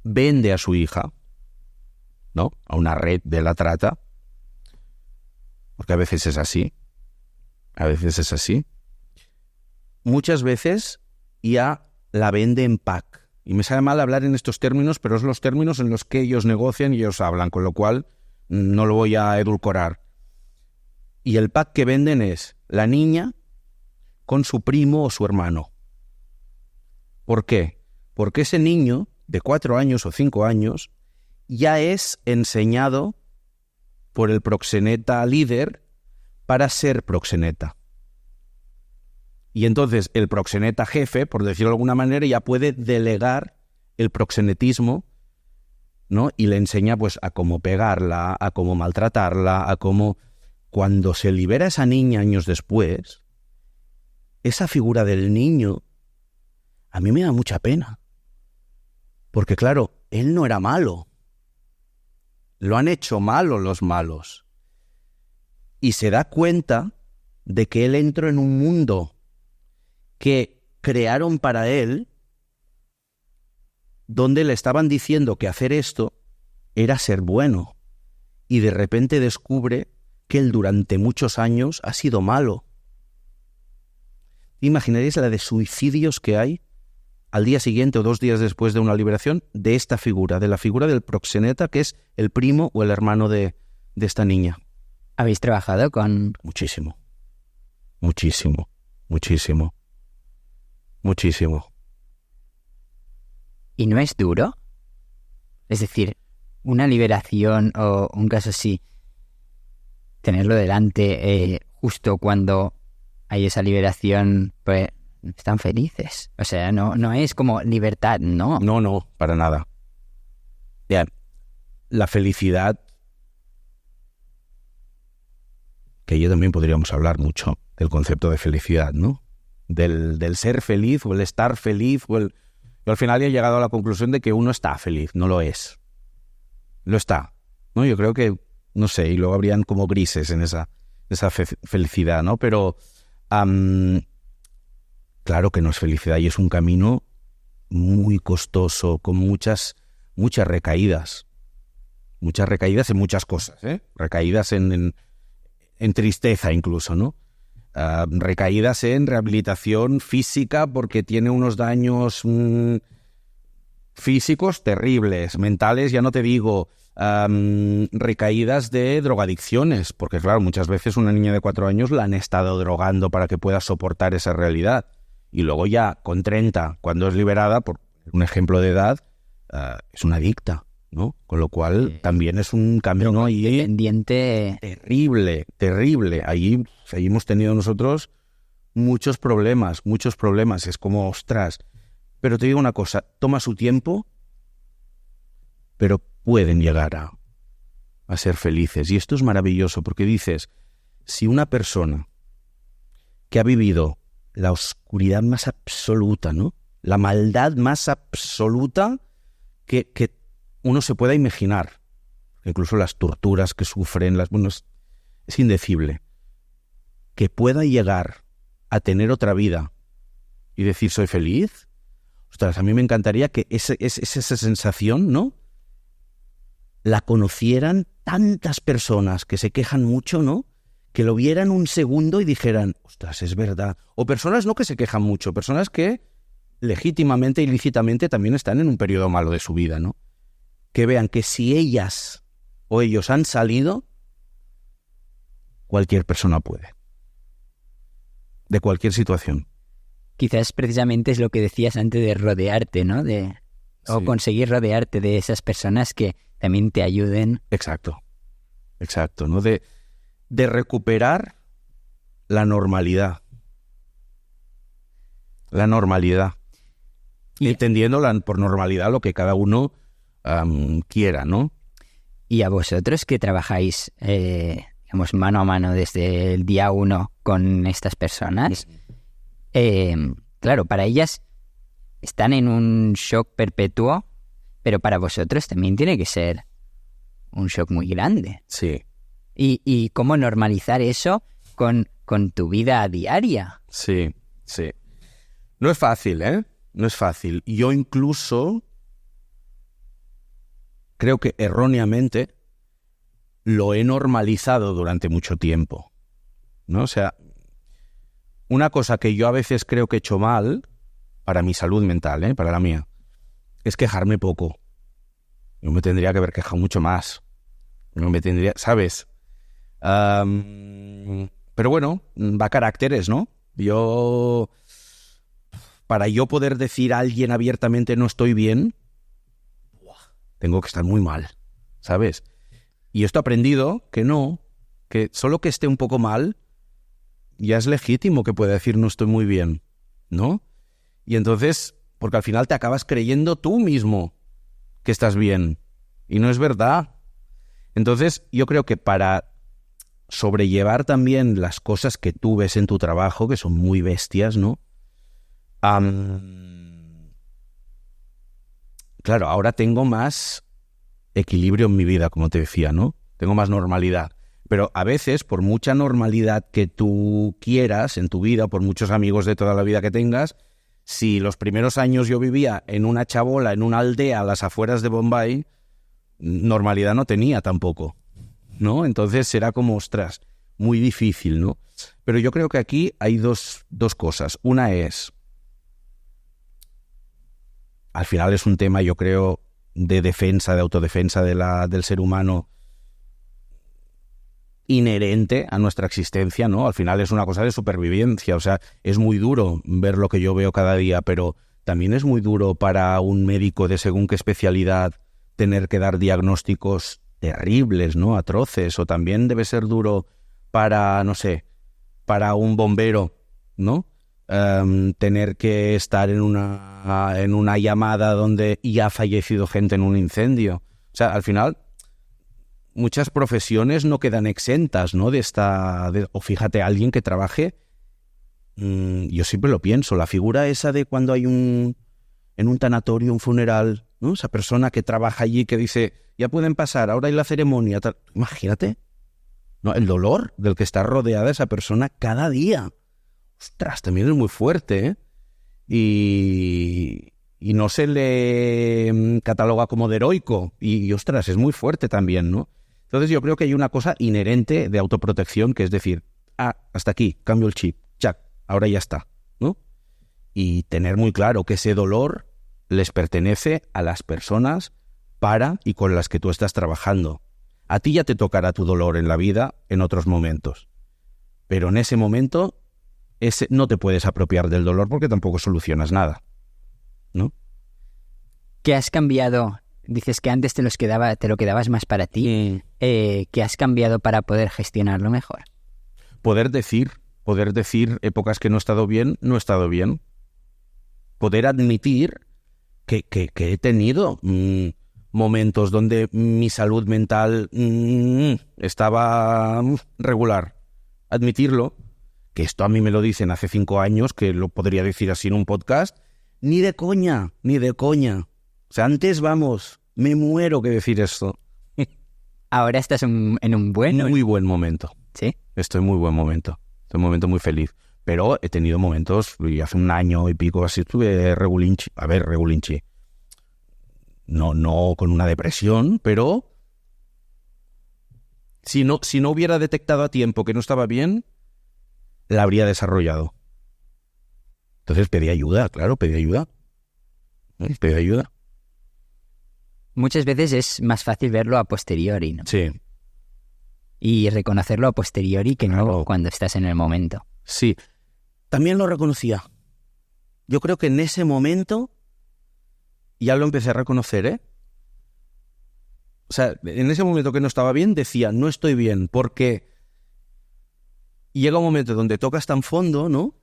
vende a su hija, ¿no?, a una red de la trata, porque a veces es así, muchas veces ya la vende en pack. Y me sabe mal hablar en estos términos, pero es los términos en los que ellos negocian y ellos hablan, con lo cual no lo voy a edulcorar. Y el pack que venden es la niña con su primo o su hermano. ¿Por qué? Porque ese niño de 4 años o 5 años ya es enseñado por el proxeneta líder para ser proxeneta. Y entonces el proxeneta jefe, por decirlo de alguna manera, ya puede delegar el proxenetismo, ¿no? Y le enseña pues a cómo pegarla, a cómo maltratarla, a cómo... Cuando se libera esa niña años después, esa figura del niño a mí me da mucha pena. Porque claro, él no era malo. Lo han hecho malo los malos. Y se da cuenta de que él entró en un mundo que crearon para él, donde le estaban diciendo que hacer esto era ser bueno. Y de repente descubre que él durante muchos años ha sido malo. ¿Imaginaréis la de suicidios que hay al día siguiente o 2 días después de una liberación de esta figura, de la figura del proxeneta, que es el primo o el hermano de esta niña? ¿Habéis trabajado con...? Muchísimo. Muchísimo. Muchísimo. Muchísimo. ¿Y no es duro? Es decir, una liberación o un caso así, tenerlo delante justo cuando hay esa liberación, pues están felices. O sea, no es como libertad, ¿no? No, para nada. Ya, la felicidad, que yo también podríamos hablar mucho del concepto de felicidad, ¿no? Del ser feliz o el estar feliz o el... Yo al final he llegado a la conclusión de que uno está feliz, no lo es. Lo está, ¿no? Yo creo que, no sé, y luego habrían como grises en esa felicidad, ¿no? Pero claro que no es felicidad y es un camino muy costoso, con muchas recaídas. Muchas recaídas en muchas cosas, ¿eh? Recaídas en tristeza incluso, ¿no? Recaídas en rehabilitación física porque tiene unos daños físicos terribles, mentales ya no te digo, recaídas de drogadicciones, porque claro, muchas veces una niña de 4 años la han estado drogando para que pueda soportar esa realidad, y luego ya con 30, cuando es liberada, por un ejemplo de edad, es una adicta, ¿no? Con lo cual también es un camino ahí pendiente terrible. Ahí hemos tenido nosotros muchos problemas. Es como, ostras. Pero te digo una cosa, toma su tiempo, pero pueden llegar a ser felices. Y esto es maravilloso porque dices, si una persona que ha vivido la oscuridad más absoluta, ¿no? La maldad más absoluta que uno se pueda imaginar, incluso las torturas que sufren, es indecible, que pueda llegar a tener otra vida y decir soy feliz. Ostras, a mí me encantaría que esa sensación, ¿no? La conocieran tantas personas que se quejan mucho, ¿no? Que lo vieran un segundo y dijeran, ostras, es verdad. O personas no que se quejan mucho, personas que legítimamente, ilícitamente también están en un periodo malo de su vida, ¿no? Que vean que si ellas o ellos han salido, cualquier persona puede. De cualquier situación. Quizás precisamente es lo que decías antes de rodearte, ¿no? O conseguir rodearte de esas personas que también te ayuden. Exacto, ¿no? De recuperar la normalidad. Y entendiendo por normalidad lo que cada uno quiera, ¿no? Y a vosotros que trabajáis, digamos, mano a mano desde el día 1 con estas personas, claro, para ellas están en un shock perpetuo, pero para vosotros también tiene que ser un shock muy grande. Sí. ¿Y cómo normalizar eso con tu vida diaria? Sí. No es fácil, ¿eh? No es fácil. Yo incluso creo que erróneamente lo he normalizado durante mucho tiempo, ¿no? O sea, una cosa que yo a veces creo que he hecho mal, para mi salud mental, para la mía, es quejarme poco. Yo me tendría que haber quejado mucho más. No me tendría, ¿sabes? Pero bueno, va a caracteres, ¿no? Para yo poder decir a alguien abiertamente no estoy bien, tengo que estar muy mal, ¿sabes? Y esto he aprendido que solo que esté un poco mal, ya es legítimo que pueda decir no estoy muy bien, ¿no? Y entonces, porque al final te acabas creyendo tú mismo que estás bien, y no es verdad. Entonces, yo creo que para sobrellevar también las cosas que tú ves en tu trabajo, que son muy bestias, ¿no? claro, ahora tengo más equilibrio en mi vida, como te decía, ¿no? Tengo más normalidad. Pero a veces, por mucha normalidad que tú quieras en tu vida, por muchos amigos de toda la vida que tengas, si los primeros años yo vivía en una chabola, en una aldea a las afueras de Bombay, normalidad no tenía tampoco, ¿no? Entonces será como, ostras, muy difícil, ¿no? Pero yo creo que aquí hay dos cosas. Una es, al final es un tema, yo creo, de defensa, de autodefensa del ser humano, inherente a nuestra existencia, ¿no? Al final es una cosa de supervivencia, o sea, es muy duro ver lo que yo veo cada día, pero también es muy duro para un médico de según qué especialidad tener que dar diagnósticos terribles, ¿no? Atroces, o también debe ser duro para, no sé, para un bombero, ¿no? Tener que estar en una llamada donde ya ha fallecido gente en un incendio. O sea, al final muchas profesiones no quedan exentas, ¿no? O fíjate, alguien que trabaje, yo siempre lo pienso, la figura esa de cuando hay en un tanatorio, un funeral, ¿no? Esa persona que trabaja allí que dice, ya pueden pasar, ahora hay la ceremonia, tal. Imagínate, ¿no? El dolor del que está rodeada esa persona cada día. Ostras, también es muy fuerte, ¿eh? Y no se le cataloga como de heroico, y ostras, es muy fuerte también, ¿no? Entonces yo creo que hay una cosa inherente de autoprotección, que es decir, hasta aquí, cambio el chip, chac, ahora ya está, ¿no? Y tener muy claro que ese dolor les pertenece a las personas para y con las que tú estás trabajando. A ti ya te tocará tu dolor en la vida en otros momentos, pero en ese momento no te puedes apropiar del dolor porque tampoco solucionas nada, ¿no? ¿Qué has cambiado? Dices que antes te lo quedabas más para ti. ¿Qué has cambiado para poder gestionarlo mejor? Poder decir épocas que no he estado bien, no he estado bien. Poder admitir que he tenido momentos donde mi salud mental estaba regular. Admitirlo, que esto a mí me lo dicen hace 5 años, que lo podría decir así en un podcast, ni de coña. O sea, antes, vamos, me muero que decir esto. Ahora estás en un muy buen momento. ¿Sí? Estoy en muy buen momento. Estoy en un momento muy feliz. Pero he tenido momentos, y hace 1 año y pico así estuve regulinchi. A ver, regulinchi. No con una depresión, pero si no hubiera detectado a tiempo que no estaba bien, la habría desarrollado. Entonces pedí ayuda, claro, pedí ayuda. Muchas veces es más fácil verlo a posteriori, ¿no? Sí. Y reconocerlo a posteriori que Claro. no cuando estás en el momento. Sí. También lo reconocía. Yo creo que en ese momento ya lo empecé a reconocer, ¿eh? O sea, en ese momento que no estaba bien, decía, no estoy bien, porque llega un momento donde tocas tan fondo, ¿no?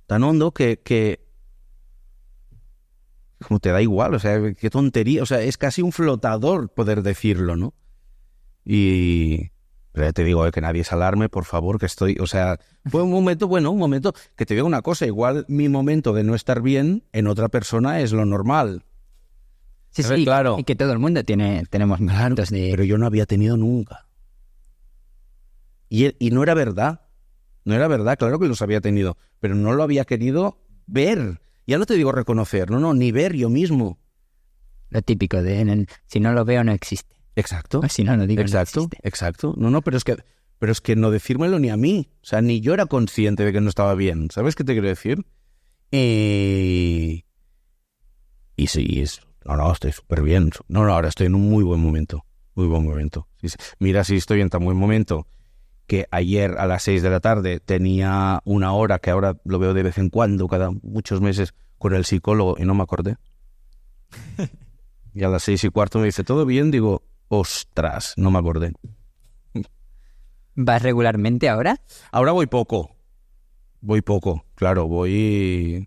Tan hondo que como te da igual, o sea, qué tontería, o sea, es casi un flotador poder decirlo, ¿no? Pero ya te digo, que nadie se alarme, por favor, que estoy, o sea, fue un momento que te digo una cosa, igual mi momento de no estar bien en otra persona es lo normal. Sí, ¿Sabes? sí, Claro. y que todo el mundo tenemos momentos de... Pero yo no había tenido nunca. Y no era verdad. No era verdad, claro que los había tenido, pero no lo había querido ver. Ya no te digo reconocer, ni ver yo mismo. Lo típico de si no lo veo no existe. Exacto. O si no lo digo Exacto, no existe. exacto. Pero es que no decírmelo ni a mí. O sea, ni yo era consciente de que no estaba bien. ¿Sabes qué te quiero decir? Y sí, estoy súper bien. Ahora estoy en un muy buen momento. Muy buen momento. Sí. Mira, si estoy en tan buen momento que ayer a las 6 de la tarde tenía 1 hora, que ahora lo veo de vez en cuando, cada muchos meses, con el psicólogo, y no me acordé. Y a las 6:15 me dice, ¿todo bien? Digo, ostras, no me acordé. ¿Vas regularmente ahora? Ahora voy poco, claro, voy...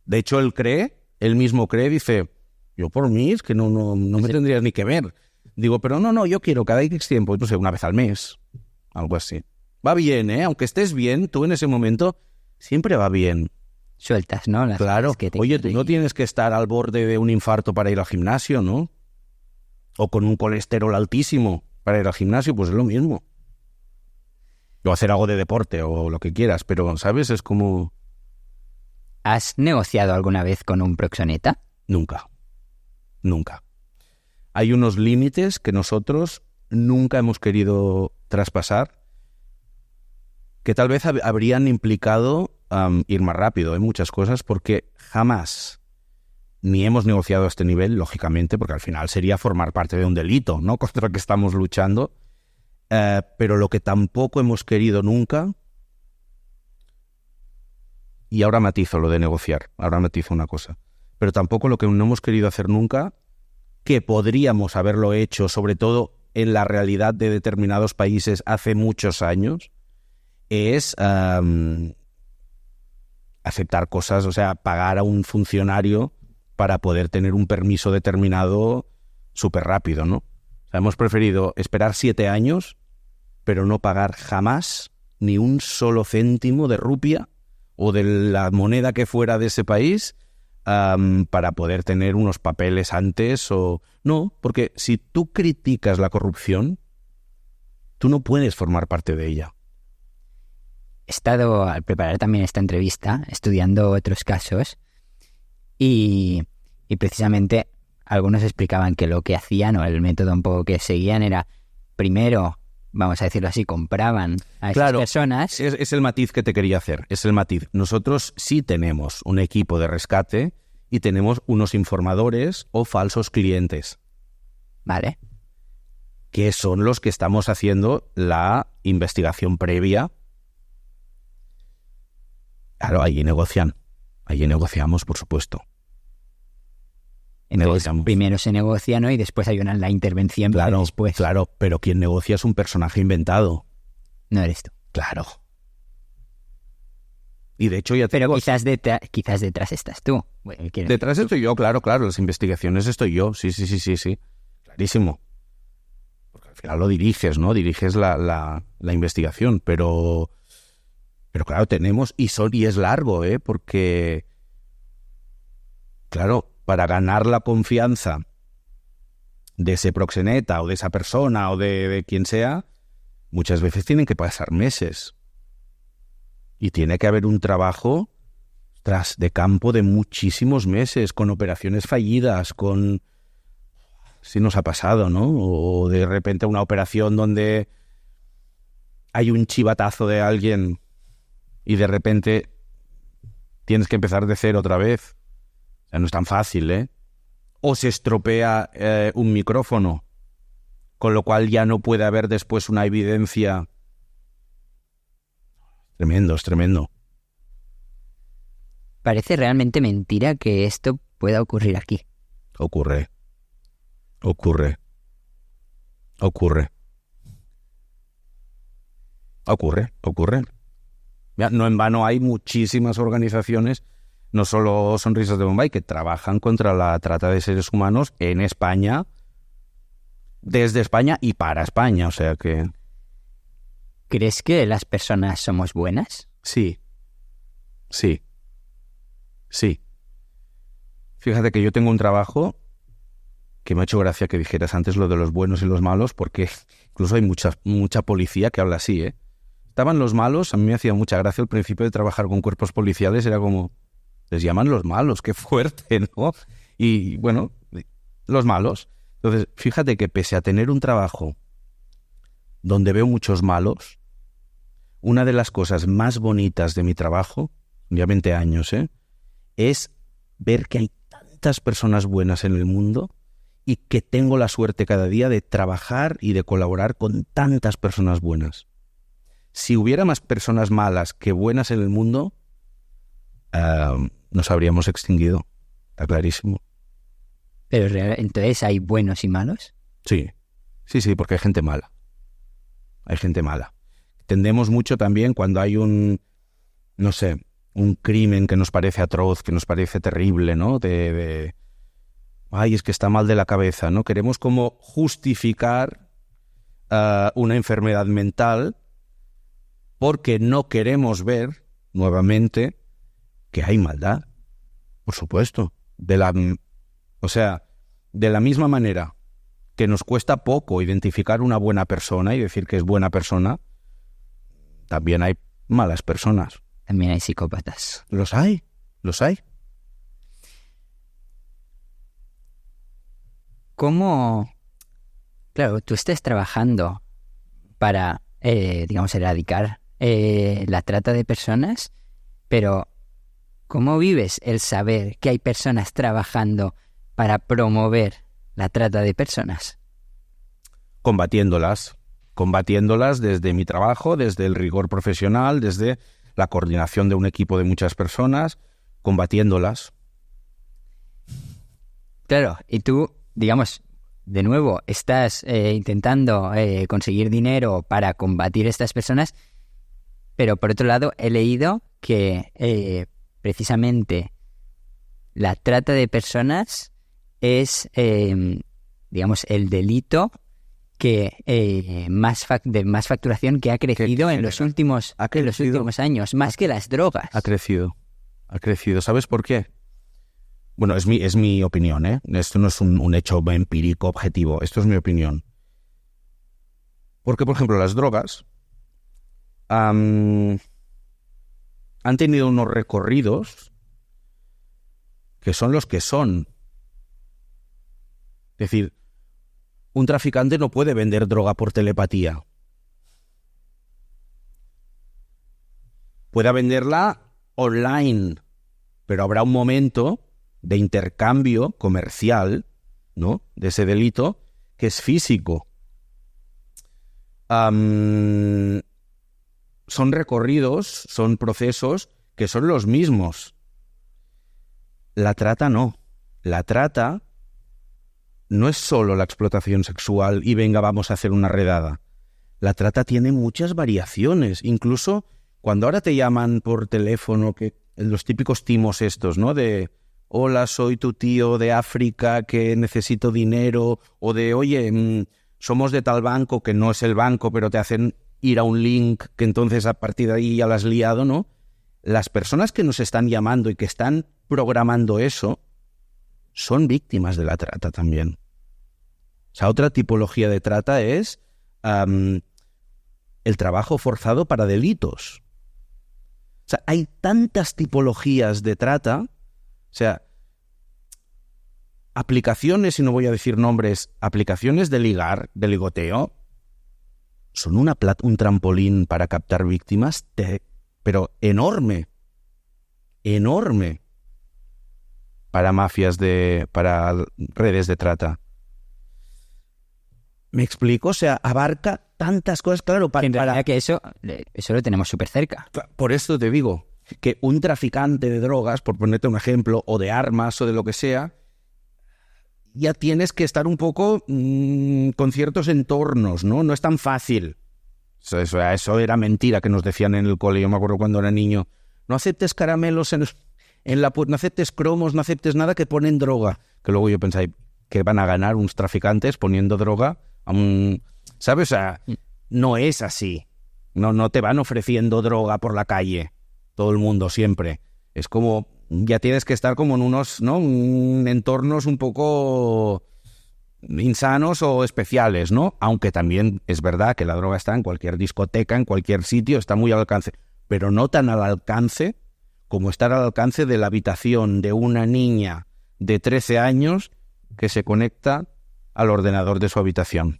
De hecho, él mismo cree, dice, yo por mí es que no me tendrías ni que ver. Digo, pero no, yo quiero cada X tiempo, no sé, 1 vez al mes, algo así. Va bien, ¿eh? Aunque estés bien, tú en ese momento siempre va bien. sueltas, ¿no? Las Claro. cosas que te Oye, quieren. no tienes que estar al borde de un infarto para ir al gimnasio, ¿no? O con un colesterol altísimo para ir al gimnasio, pues es lo mismo. O hacer algo de deporte o lo que quieras, pero, ¿sabes? Es como... ¿Has negociado alguna vez con un proxeneta? Nunca. Nunca. Hay unos límites que nosotros nunca hemos querido traspasar, que tal vez habrían implicado ir más rápido en muchas cosas, porque jamás ni hemos negociado a este nivel, lógicamente, porque al final sería formar parte de un delito, ¿no? Contra el que estamos luchando. Pero lo que tampoco hemos querido nunca, y ahora matizo lo de negociar, ahora matizo una cosa, pero tampoco lo que no hemos querido hacer nunca, que podríamos haberlo hecho, sobre todo en la realidad de determinados países hace muchos años, es aceptar cosas, o sea, pagar a un funcionario para poder tener un permiso determinado súper rápido, ¿no? O sea, hemos preferido esperar 7 años, pero no pagar jamás ni un solo céntimo de rupia o de la moneda que fuera de ese país para poder tener unos papeles antes o... No, porque si tú criticas la corrupción, tú no puedes formar parte de ella. He estado, al preparar también esta entrevista, estudiando otros casos y precisamente algunos explicaban que lo que hacían o el método un poco que seguían era, primero, vamos a decirlo así, compraban a esas personas. Es el matiz que te quería hacer, es el matiz. Nosotros sí tenemos un equipo de rescate y tenemos unos informadores o falsos clientes. Vale. Que son los que estamos haciendo la investigación previa. Claro, allí negociamos, por supuesto. Entonces, Negociamos. primero se negocia, ¿no? Y después hay la intervención. Claro, después. claro, pero quien negocia es un personaje inventado. No eres tú. Claro. Y de hecho ya te Pero digo, quizás detrás estás tú. Bueno, detrás estoy yo, claro, las investigaciones estoy yo, sí, clarísimo. Porque al final lo diriges, ¿no? Diriges la investigación, pero claro, tenemos, y es largo, porque, claro, para ganar la confianza de ese proxeneta o de esa persona o de quien sea, muchas veces tienen que pasar meses. Y tiene que haber un trabajo de campo de muchísimos meses, con operaciones fallidas, con... Sí nos ha pasado, ¿no? O de repente una operación donde hay un chivatazo de alguien y de repente tienes que empezar de cero otra vez. O sea, no es tan fácil, ¿eh? O se estropea un micrófono, con lo cual ya no puede haber después una evidencia. Tremendo, es tremendo. Parece realmente mentira que esto pueda ocurrir aquí. Ocurre. Ya, no en vano hay muchísimas organizaciones, no solo Sonrisas de Bombay, que trabajan contra la trata de seres humanos en España, desde España y para España, o sea que... ¿Crees que las personas somos buenas? Sí. Fíjate que yo tengo un trabajo que me ha hecho gracia que dijeras antes lo de los buenos y los malos, porque incluso hay mucha policía que habla así, ¿eh? Estaban los malos, a mí me hacía mucha gracia al principio de trabajar con cuerpos policiales, era como, les llaman los malos, qué fuerte, ¿no? Y bueno, los malos. Entonces, fíjate que pese a tener un trabajo donde veo muchos malos, una de las cosas más bonitas de mi trabajo, ya 20 años, es ver que hay tantas personas buenas en el mundo y que tengo la suerte cada día de trabajar y de colaborar con tantas personas buenas. Si hubiera más personas malas que buenas en el mundo, nos habríamos extinguido, está clarísimo. Pero entonces hay buenos y malos. Sí, porque hay gente mala. Tendemos mucho también cuando hay un crimen que nos parece atroz, que nos parece terrible, ¿no? Ay, es que está mal de la cabeza, ¿no? Queremos como justificar una enfermedad mental porque no queremos ver, nuevamente, que hay maldad, por supuesto. De la misma manera que nos cuesta poco identificar una buena persona y decir que es buena persona, también hay malas personas. También hay psicópatas. Los hay. ¿Cómo? Claro, tú estás trabajando para, erradicar la trata de personas, pero ¿cómo vives el saber que hay personas trabajando para promover la trata de personas? Combatiéndolas desde mi trabajo, desde el rigor profesional, desde la coordinación de un equipo de muchas personas, combatiéndolas. Claro, y tú, digamos, de nuevo, estás intentando conseguir dinero para combatir a estas personas, pero por otro lado he leído que precisamente la trata de personas es, el delito que más facturación que ha crecido en los últimos años, más que las drogas. Ha crecido. ¿Sabes por qué? Bueno, es mi opinión, ¿eh? Esto no es un hecho empírico objetivo, esto es mi opinión. Porque, por ejemplo, las drogas han tenido unos recorridos que son los que son. Es decir, un traficante no puede vender droga por telepatía. Puede venderla online, pero habrá un momento de intercambio comercial, ¿no?, de ese delito, que es físico. Son recorridos, son procesos que son los mismos. La trata no. La trata no es solo la explotación sexual y venga, vamos a hacer una redada. La trata tiene muchas variaciones. Incluso cuando ahora te llaman por teléfono, que los típicos timos estos, ¿no?, de hola, soy tu tío de África que necesito dinero, o de oye, somos de tal banco, que no es el banco, pero te hacen ir a un link que entonces a partir de ahí ya la has liado, ¿no? Las personas que nos están llamando y que están programando eso son víctimas de la trata también. O sea, otra tipología de trata es el trabajo forzado para delitos. O sea, hay tantas tipologías de trata, o sea, aplicaciones, y no voy a decir nombres, aplicaciones de ligar, de ligoteo, son un trampolín para captar víctimas, pero enorme, para mafias, para redes de trata. ¿Me explico? O sea, abarca tantas cosas, claro, en realidad que eso lo tenemos súper cerca. Por esto te digo que un traficante de drogas, por ponerte un ejemplo, o de armas o de lo que sea, ya tienes que estar un poco con ciertos entornos, ¿no? No es tan fácil. Eso era mentira que nos decían en el cole. Yo me acuerdo cuando era niño. No aceptes caramelos en la no aceptes cromos, no aceptes nada que ponen droga. Que luego yo pensaba que van a ganar unos traficantes poniendo droga a un... ¿Sabes? O sea, no es así. No te van ofreciendo droga por la calle. Todo el mundo siempre. Es como... Ya tienes que estar como en unos, ¿no?, entornos un poco insanos o especiales, ¿no? Aunque también es verdad que la droga está en cualquier discoteca, en cualquier sitio, está muy al alcance. Pero no tan al alcance como estar al alcance de la habitación de una niña de 13 años que se conecta al ordenador de su habitación.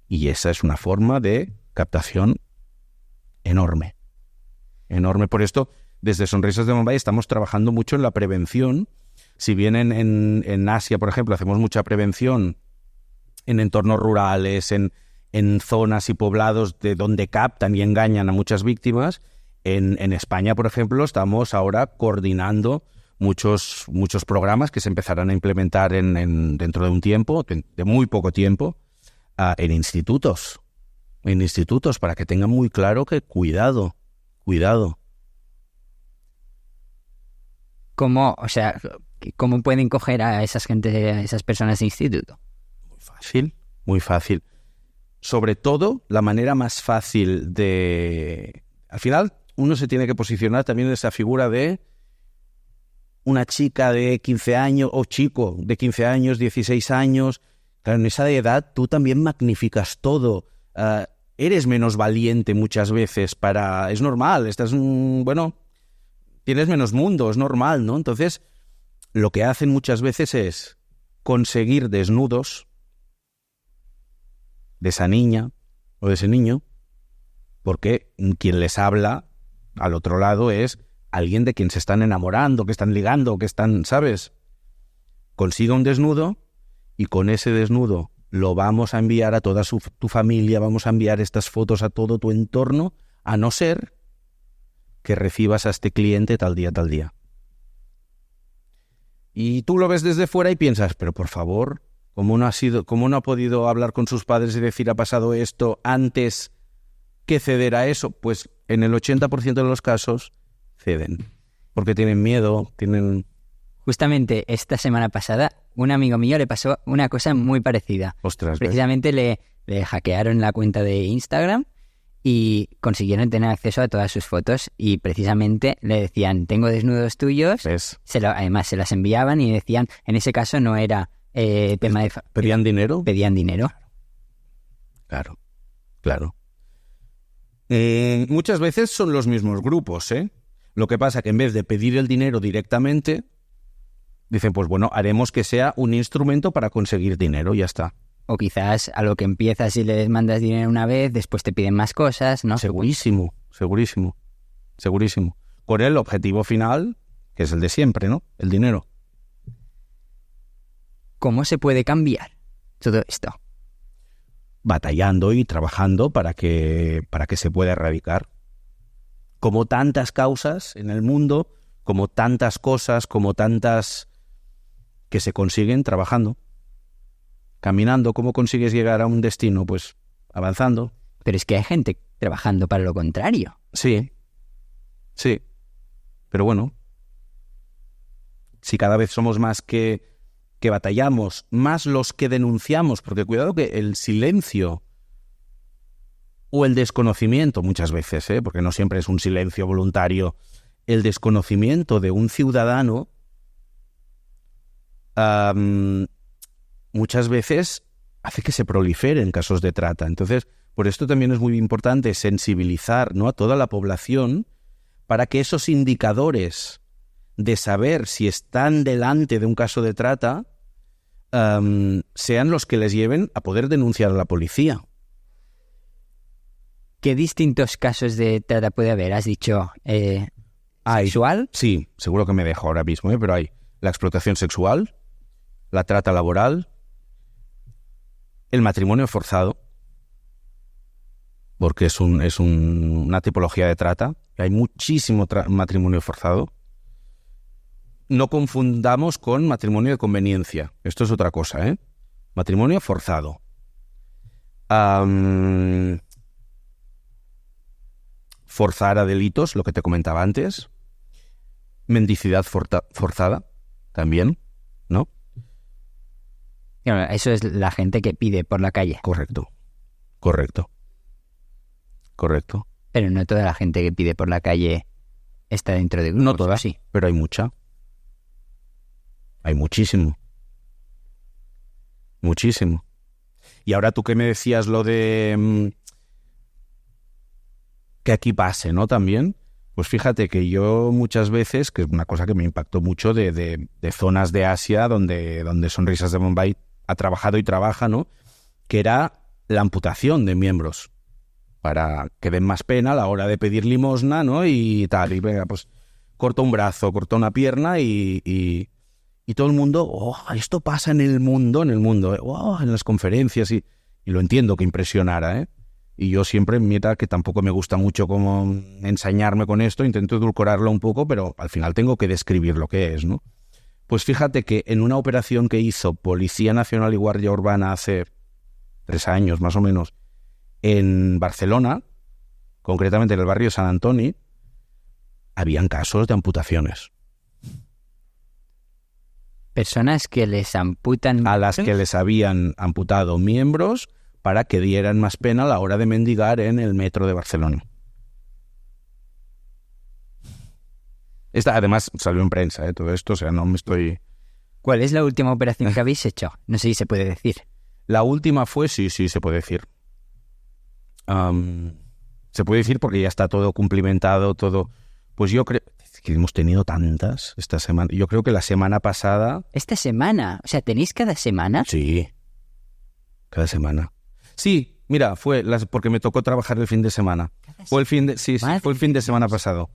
Y esa es una forma de captación enorme. Enorme. Por esto, desde Sonrisas de Bombay estamos trabajando mucho en la prevención. Si bien en Asia, por ejemplo, hacemos mucha prevención en entornos rurales, en zonas y poblados de donde captan y engañan a muchas víctimas, en España, por ejemplo, estamos ahora coordinando muchos programas que se empezarán a implementar dentro de un tiempo, de muy poco tiempo, en institutos, para que tengan muy claro que cuidado. ¿Cómo pueden coger a esas personas de instituto? Muy fácil. Sobre todo, la manera más fácil de... Al final, uno se tiene que posicionar también en esa figura de una chica de 15 años o chico de 15 años, 16 años. Claro, en esa edad tú también magnificas todo. Eres menos valiente muchas veces es normal, tienes menos mundo, es normal, ¿no? Entonces, lo que hacen muchas veces es conseguir desnudos de esa niña o de ese niño, porque quien les habla al otro lado es alguien de quien se están enamorando, que están ligando, que están, ¿sabes? Consiga un desnudo y con ese desnudo lo vamos a enviar a toda tu familia, vamos a enviar estas fotos a todo tu entorno, a no ser que recibas a este cliente tal día, tal día. Y tú lo ves desde fuera y piensas, pero por favor, ¿cómo no ha podido hablar con sus padres y decir ha pasado esto antes que ceder a eso? Pues en el 80% de los casos ceden, porque tienen miedo, Justamente esta semana pasada, un amigo mío le pasó una cosa muy parecida. Ostras, precisamente le hackearon la cuenta de Instagram y consiguieron tener acceso a todas sus fotos y precisamente le decían, tengo desnudos tuyos. ¿Ves? Además se las enviaban y decían, en ese caso no era tema de... ¿Pedían dinero? Pedían dinero. Claro. Muchas veces son los mismos grupos, ¿eh? Lo que pasa que en vez de pedir el dinero directamente, dicen, pues bueno, haremos que sea un instrumento para conseguir dinero, ya está. O quizás a lo que empiezas y les mandas dinero una vez, después te piden más cosas, ¿no? Segurísimo. Con el objetivo final, que es el de siempre, ¿no? El dinero. ¿Cómo se puede cambiar todo esto? Batallando y trabajando para que se pueda erradicar. Como tantas causas en el mundo, como tantas cosas, como tantas que se consiguen trabajando. Caminando, ¿cómo consigues llegar a un destino? Pues avanzando. Pero es que hay gente trabajando para lo contrario. Sí. Pero bueno, si cada vez somos más que batallamos, más los que denunciamos, porque cuidado que el silencio o el desconocimiento muchas veces, porque no siempre es un silencio voluntario, el desconocimiento de un ciudadano muchas veces hace que se proliferen casos de trata. Entonces, por esto también es muy importante sensibilizar, ¿no?, a toda la población para que esos indicadores de saber si están delante de un caso de trata sean los que les lleven a poder denunciar a la policía. ¿Qué distintos casos de trata puede haber? ¿Has dicho sexual? Sí, seguro que me dejo ahora mismo, pero hay la explotación sexual, la trata laboral, el matrimonio forzado, porque es una tipología de trata. Hay muchísimo matrimonio forzado. No confundamos con matrimonio de conveniencia. Esto es otra cosa, ¿eh? Matrimonio forzado. Forzar a delitos, lo que te comentaba antes. Mendicidad forzada, también, ¿no? Eso es la gente que pide por la calle. Correcto. Pero no toda la gente que pide por la calle está dentro de grupos. No toda, sí. Pero hay mucha. Hay muchísimo. Y ahora tú que me decías lo de que aquí pase, ¿no? También, pues fíjate que yo muchas veces, que es una cosa que me impactó mucho de zonas de Asia donde Sonrisas de Bombay ha trabajado y trabaja, ¿no?, que era la amputación de miembros para que den más pena a la hora de pedir limosna, ¿no? Y tal, y venga, pues corta un brazo, corta una pierna y todo el mundo, esto pasa en el mundo, en las conferencias, y lo entiendo que impresionara, Y yo siempre, mira, que tampoco me gusta mucho como ensañarme con esto, intento edulcorarlo un poco, pero al final tengo que describir lo que es, ¿no? Pues fíjate que en una operación que hizo Policía Nacional y Guardia Urbana hace 3 años más o menos, en Barcelona, concretamente en el barrio San Antoni, habían casos de amputaciones. Personas que les amputan... A las que les habían amputado miembros para que dieran más pena a la hora de mendigar en el metro de Barcelona. Esta además salió en prensa, todo esto, o sea, no me estoy... ¿Cuál es la última operación que habéis hecho? No sé si se puede decir. La última fue, sí, se puede decir. Se puede decir porque ya está todo cumplimentado, todo... Pues yo creo que hemos tenido tantas esta semana. Yo creo que la semana pasada... ¿Esta semana? O sea, ¿tenéis cada semana? Sí, cada semana. Sí, mira, porque me tocó trabajar el fin de semana. Fue el fin de semana pasado.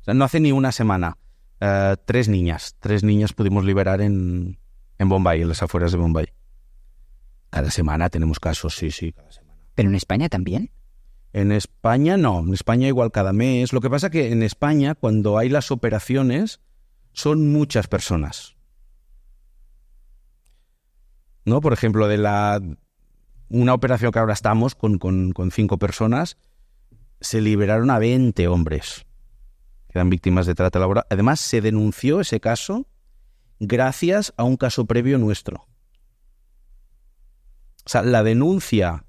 O sea, no hace ni una semana. 3 niñas pudimos liberar en Bombay, en las afueras de Bombay. Cada semana tenemos casos, sí, cada semana. ¿Pero en España también? En España no, en España igual cada mes. Lo que pasa que en España, cuando hay las operaciones, son muchas personas. ¿No? Por ejemplo, una operación que ahora estamos con 5 personas, se liberaron a 20 hombres que eran víctimas de trata laboral. Además, se denunció ese caso gracias a un caso previo nuestro. O sea, la denuncia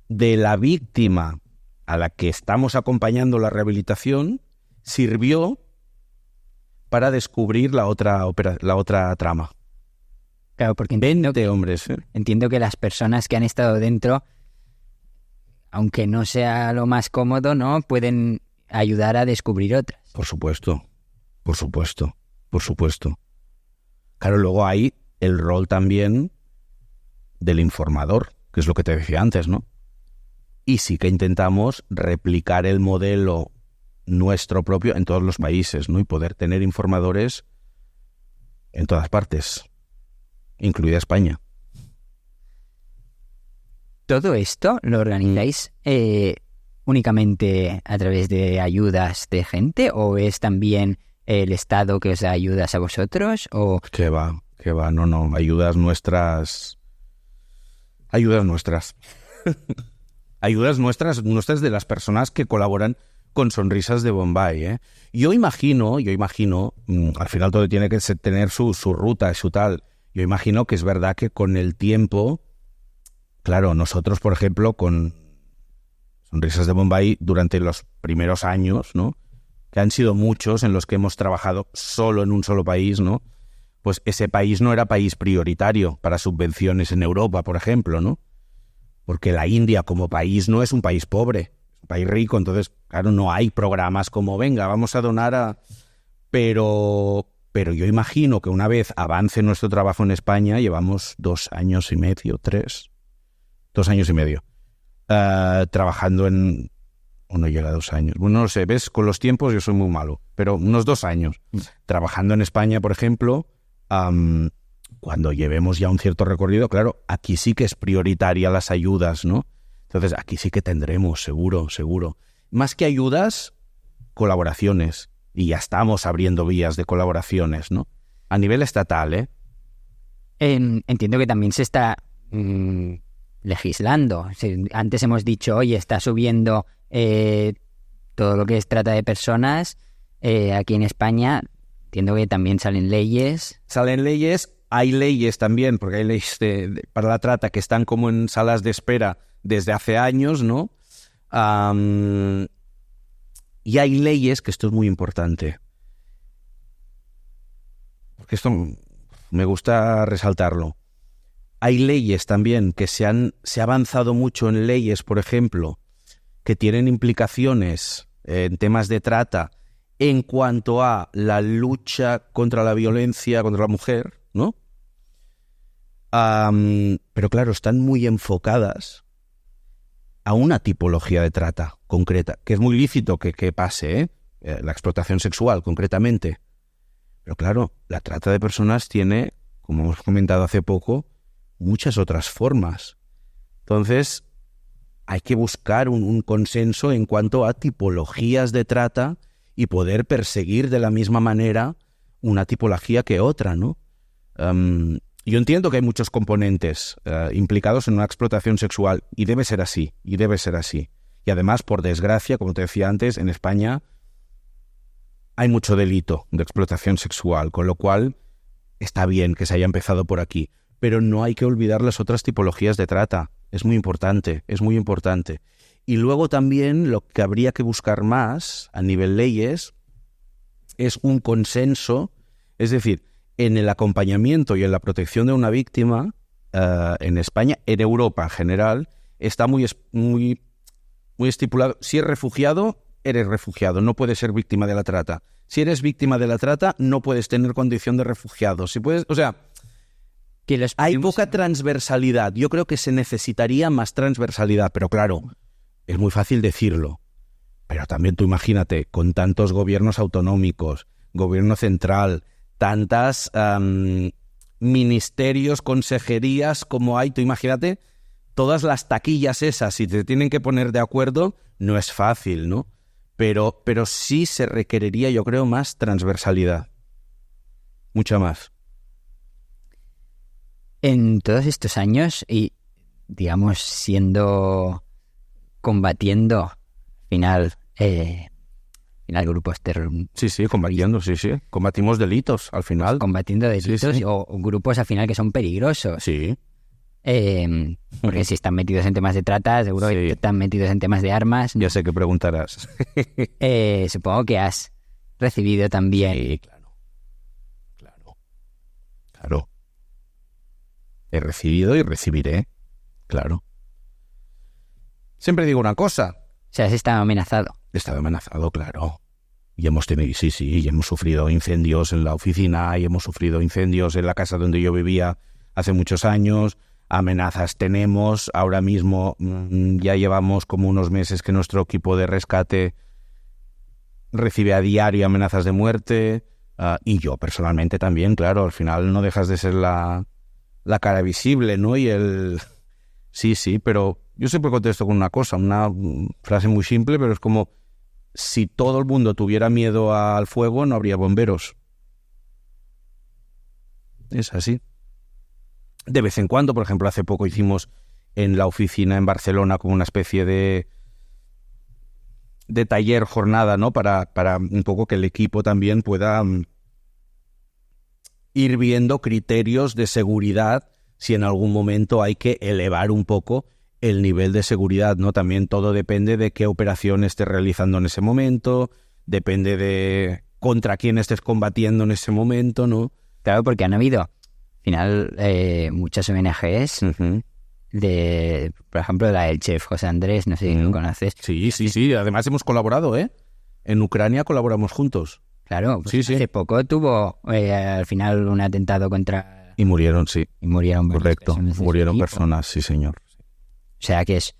de la víctima a la que estamos acompañando la rehabilitación sirvió para descubrir la otra trama. Claro, porque 20 hombres. Entiendo que las personas que han estado dentro, aunque no sea lo más cómodo, ¿no?, pueden ayudar a descubrir otras. Por supuesto. Claro, luego hay el rol también del informador, que es lo que te decía antes, ¿no? Y sí que intentamos replicar el modelo nuestro propio en todos los países, ¿no? Y poder tener informadores en todas partes, incluida España. ¿Todo esto lo organizáis únicamente a través de ayudas de gente o es también el Estado que os da ayudas a vosotros? ¿O? Que va, no, ayudas nuestras. Ayudas nuestras de las personas que colaboran con Sonrisas de Bombay, ¿eh? Yo imagino, al final todo tiene que tener su ruta y su tal. Yo imagino que es verdad que con el tiempo, claro, nosotros, por ejemplo, con Sonrisas de Bombay, durante los primeros años, ¿no?, que han sido muchos en los que hemos trabajado solo en un solo país, ¿no?, pues ese país no era país prioritario para subvenciones en Europa, por ejemplo, ¿no? Porque la India como país no es un país pobre, es un país rico, entonces, claro, no hay programas como, venga, vamos a donar a... Pero yo imagino que una vez avance nuestro trabajo en España, llevamos 2 años y medio, 3, 2 años y medio, trabajando en... O no llega a 2 años. Bueno, no sé, ves, con los tiempos yo soy muy malo, pero unos 2 años. Trabajando en España, por ejemplo, cuando llevemos ya un cierto recorrido, claro, aquí sí que es prioritaria las ayudas, ¿no? Entonces, aquí sí que tendremos, seguro. Más que ayudas, colaboraciones. Y ya estamos abriendo vías de colaboraciones, ¿no? A nivel estatal, ¿eh? Entiendo que también se está legislando. Antes hemos dicho, oye, está subiendo todo lo que es trata de personas. Aquí en España entiendo que también salen leyes. Hay leyes también, porque hay leyes para la trata que están como en salas de espera desde hace años, ¿no? Y hay leyes, que esto es muy importante, porque esto me gusta resaltarlo. Hay leyes también que se ha avanzado mucho en leyes, por ejemplo, que tienen implicaciones en temas de trata en cuanto a la lucha contra la violencia contra la mujer, ¿no? Pero claro, están muy enfocadas a una tipología de trata concreta, que es muy lícito que pase, la explotación sexual concretamente. Pero claro, la trata de personas tiene, como hemos comentado hace poco, muchas otras formas. Entonces, hay que buscar un consenso en cuanto a tipologías de trata y poder perseguir de la misma manera una tipología que otra, ¿no? Yo entiendo que hay muchos componentes implicados en una explotación sexual y debe ser así. Y además, por desgracia, como te decía antes, en España hay mucho delito de explotación sexual, con lo cual está bien que se haya empezado por aquí. Pero no hay que olvidar las otras tipologías de trata. Es muy importante. Y luego también lo que habría que buscar más a nivel leyes es un consenso, es decir, en el acompañamiento y en la protección de una víctima, en España, en Europa en general, está muy estipulado. Si eres refugiado, no puedes ser víctima de la trata. Si eres víctima de la trata, no puedes tener condición de refugiado. Si puedes, o sea, hay poca transversalidad. Yo creo que se necesitaría más transversalidad, pero claro, es muy fácil decirlo. Pero también tú imagínate, con tantos gobiernos autonómicos, gobierno central, tantas ministerios, consejerías como hay, tú imagínate, todas las taquillas esas, si te tienen que poner de acuerdo, no es fácil, ¿no? Pero sí se requeriría, yo creo, más transversalidad. Mucha más. En todos estos años y, digamos, combatiendo, final grupos terroristas. Sí, combatiendo, sí. Combatimos delitos, al final. Combatiendo delitos Sí. o grupos, al final, que son peligrosos. Sí. Porque si están metidos en temas de trata, seguro que están metidos en temas de armas. Ya sé que preguntarás. Supongo que has recibido también. Sí, claro. He recibido y recibiré, claro. Siempre digo una cosa. O sea, has estado amenazado. He estado amenazado, claro. Y hemos tenido, y hemos sufrido incendios en la oficina, y hemos sufrido incendios en la casa donde yo vivía hace muchos años. Amenazas tenemos. Ahora mismo ya llevamos como unos meses que nuestro equipo de rescate recibe a diario amenazas de muerte. Y yo personalmente también, claro. Al final no dejas de ser la cara visible, ¿no? Y el... Sí, pero yo siempre contesto con una cosa, una frase muy simple, pero es como: si todo el mundo tuviera miedo al fuego, no habría bomberos. Es así. De vez en cuando, por ejemplo, hace poco hicimos en la oficina en Barcelona como una especie de taller, jornada, ¿no? Para un poco que el equipo también pueda ir viendo criterios de seguridad, si en algún momento hay que elevar un poco el nivel de seguridad, ¿no? También todo depende de qué operación estés realizando en ese momento, depende de contra quién estés combatiendo en ese momento, ¿no? Claro, porque han habido, al final, muchas ONGs, por ejemplo, la del chef José Andrés, no sé si lo conoces. Sí, además hemos colaborado, En Ucrania colaboramos juntos. Claro, pues hace poco tuvo al final un atentado contra... Y murieron, sí. Y murieron correcto, murieron personas, sí señor. O sea que es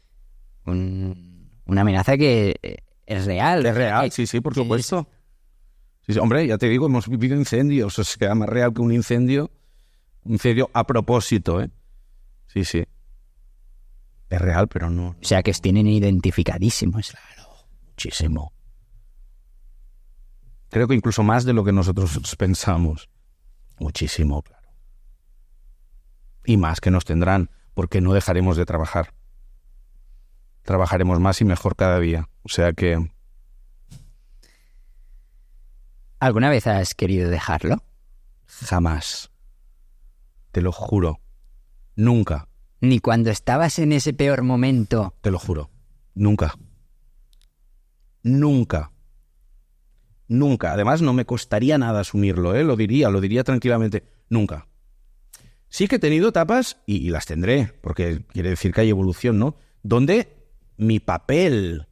una amenaza que es real. Es real, sí, por supuesto. Sí, hombre, ya te digo, hemos vivido incendios, o sea, más real que un incendio a propósito, Sí. Es real, pero no. O sea que os tienen identificadísimos. Claro, muchísimo. Creo que incluso más de lo que nosotros pensamos. Muchísimo, claro. Y más que nos tendrán, porque no dejaremos de trabajar. Trabajaremos más y mejor cada día. O sea que... ¿Alguna vez has querido dejarlo? Jamás. Te lo juro. Nunca. Ni cuando estabas en ese peor momento. Te lo juro. Nunca. Además, no me costaría nada asumirlo, Lo diría tranquilamente. Nunca. Sí que he tenido etapas, y las tendré, porque quiere decir que hay evolución, ¿no? Donde mi papel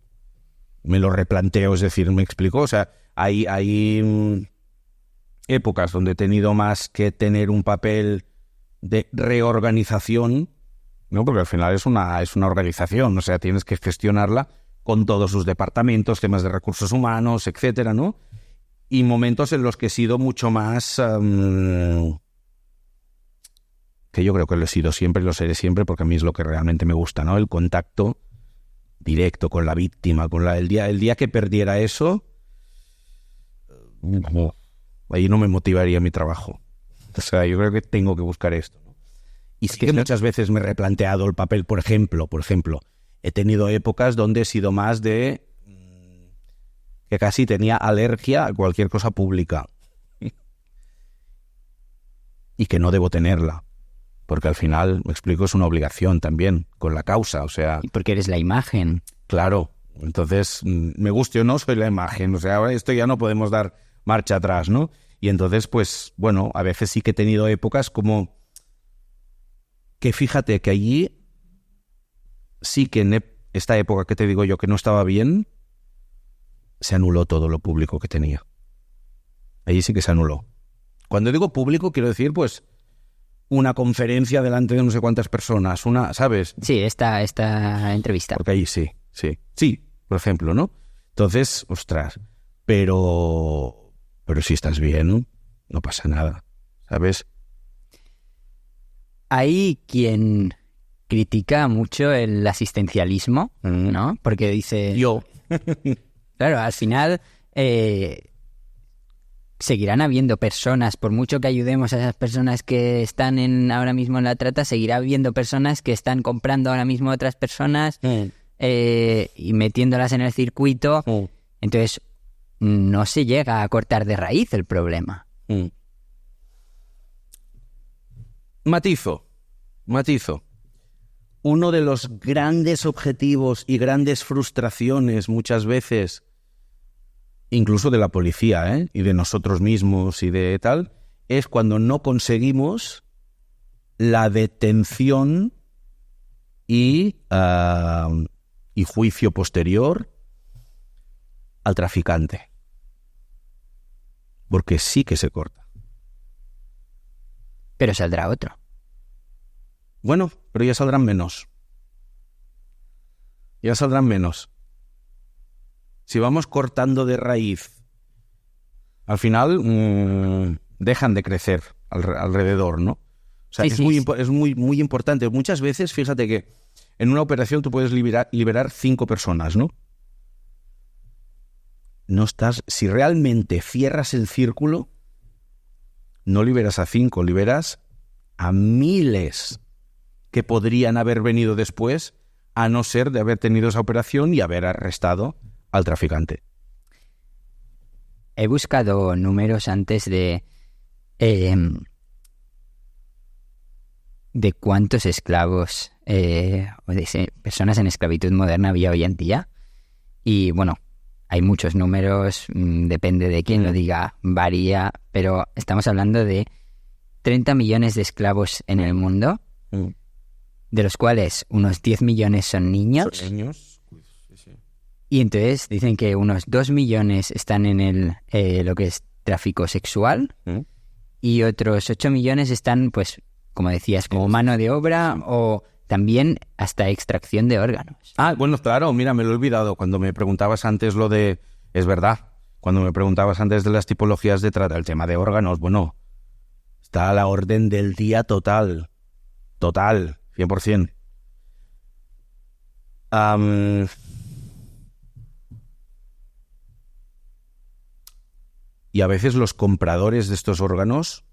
me lo replanteo, es decir, me explico. O sea, hay épocas donde he tenido más que tener un papel de reorganización, ¿no? Porque al final es una organización, o sea, tienes que gestionarla con todos sus departamentos, temas de recursos humanos, etcétera, ¿no? Y momentos en los que he sido mucho más... que yo creo que lo he sido siempre y lo seré siempre, porque a mí es lo que realmente me gusta, ¿no? El contacto directo con la víctima, el día que perdiera eso, ahí no me motivaría mi trabajo. O sea, yo creo que tengo que buscar esto, ¿no? Y sí que muchas veces me he replanteado el papel, por ejemplo, he tenido épocas donde he sido más de que casi tenía alergia a cualquier cosa pública y que no debo tenerla, porque al final, me explico, es una obligación también con la causa, o sea... Y porque eres la imagen. Claro, entonces, me guste o no, soy la imagen, o sea, ahora esto ya no podemos dar marcha atrás, ¿no? Y entonces, pues, bueno, a veces sí que he tenido épocas como que fíjate que allí sí que en esta época que te digo yo que no estaba bien, se anuló todo lo público que tenía. Allí sí que se anuló. Cuando digo público, quiero decir, pues, una conferencia delante de no sé cuántas personas, ¿sabes? Sí, esta entrevista. Porque allí sí, por ejemplo, ¿no? Entonces, ostras, pero si estás bien, no pasa nada, ¿sabes? Hay quien critica mucho el asistencialismo, ¿no? Porque dice... Yo. Claro, al final seguirán habiendo personas, por mucho que ayudemos a esas personas que están ahora mismo en la trata, seguirá habiendo personas que están comprando ahora mismo a otras personas y metiéndolas en el circuito. Entonces, no se llega a cortar de raíz el problema. Matizo. Uno de los grandes objetivos y grandes frustraciones muchas veces, incluso de la policía, y de nosotros mismos y de tal, es cuando no conseguimos la detención y juicio posterior al traficante. Porque sí que se corta. Pero saldrá otro. Bueno, pero ya saldrán menos. Si vamos cortando de raíz, al final dejan de crecer alrededor, ¿no? O sea, Sí, es muy importante. Muchas veces, fíjate que en una operación tú puedes liberar 5 personas, ¿no? Si realmente cierras el círculo, no liberas a 5, liberas a miles que podrían haber venido después, a no ser de haber tenido esa operación y haber arrestado al traficante. He buscado números antes de cuántos esclavos o de personas en esclavitud moderna había hoy en día. Y bueno, hay muchos números, depende de quién lo diga, varía, pero estamos hablando de 30 millones de esclavos en el mundo, de los cuales unos 10 millones son niños. ¿Son niños? Sí. Y entonces dicen que unos 2 millones están en lo que es tráfico sexual y otros 8 millones están, pues, como decías, como mano de obra o también hasta extracción de órganos. Ah, bueno, claro, mira, me lo he olvidado. Cuando me preguntabas antes lo de... Es verdad, cuando me preguntabas antes de las tipologías de trata, el tema de órganos, bueno, está a la orden del día total, 100%. Y a veces los compradores de estos órganos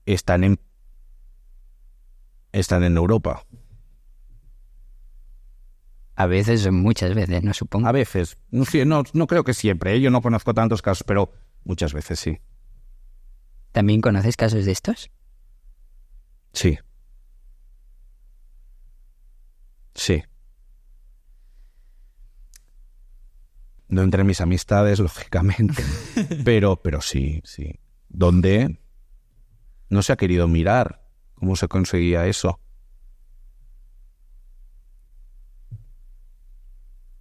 están en Europa. A veces, muchas veces, no supongo. A veces. No creo que siempre. Yo no conozco tantos casos, pero muchas veces sí. ¿También conoces casos de estos? Sí. No entre mis amistades, lógicamente. pero sí. Donde no se ha querido mirar cómo se conseguía eso.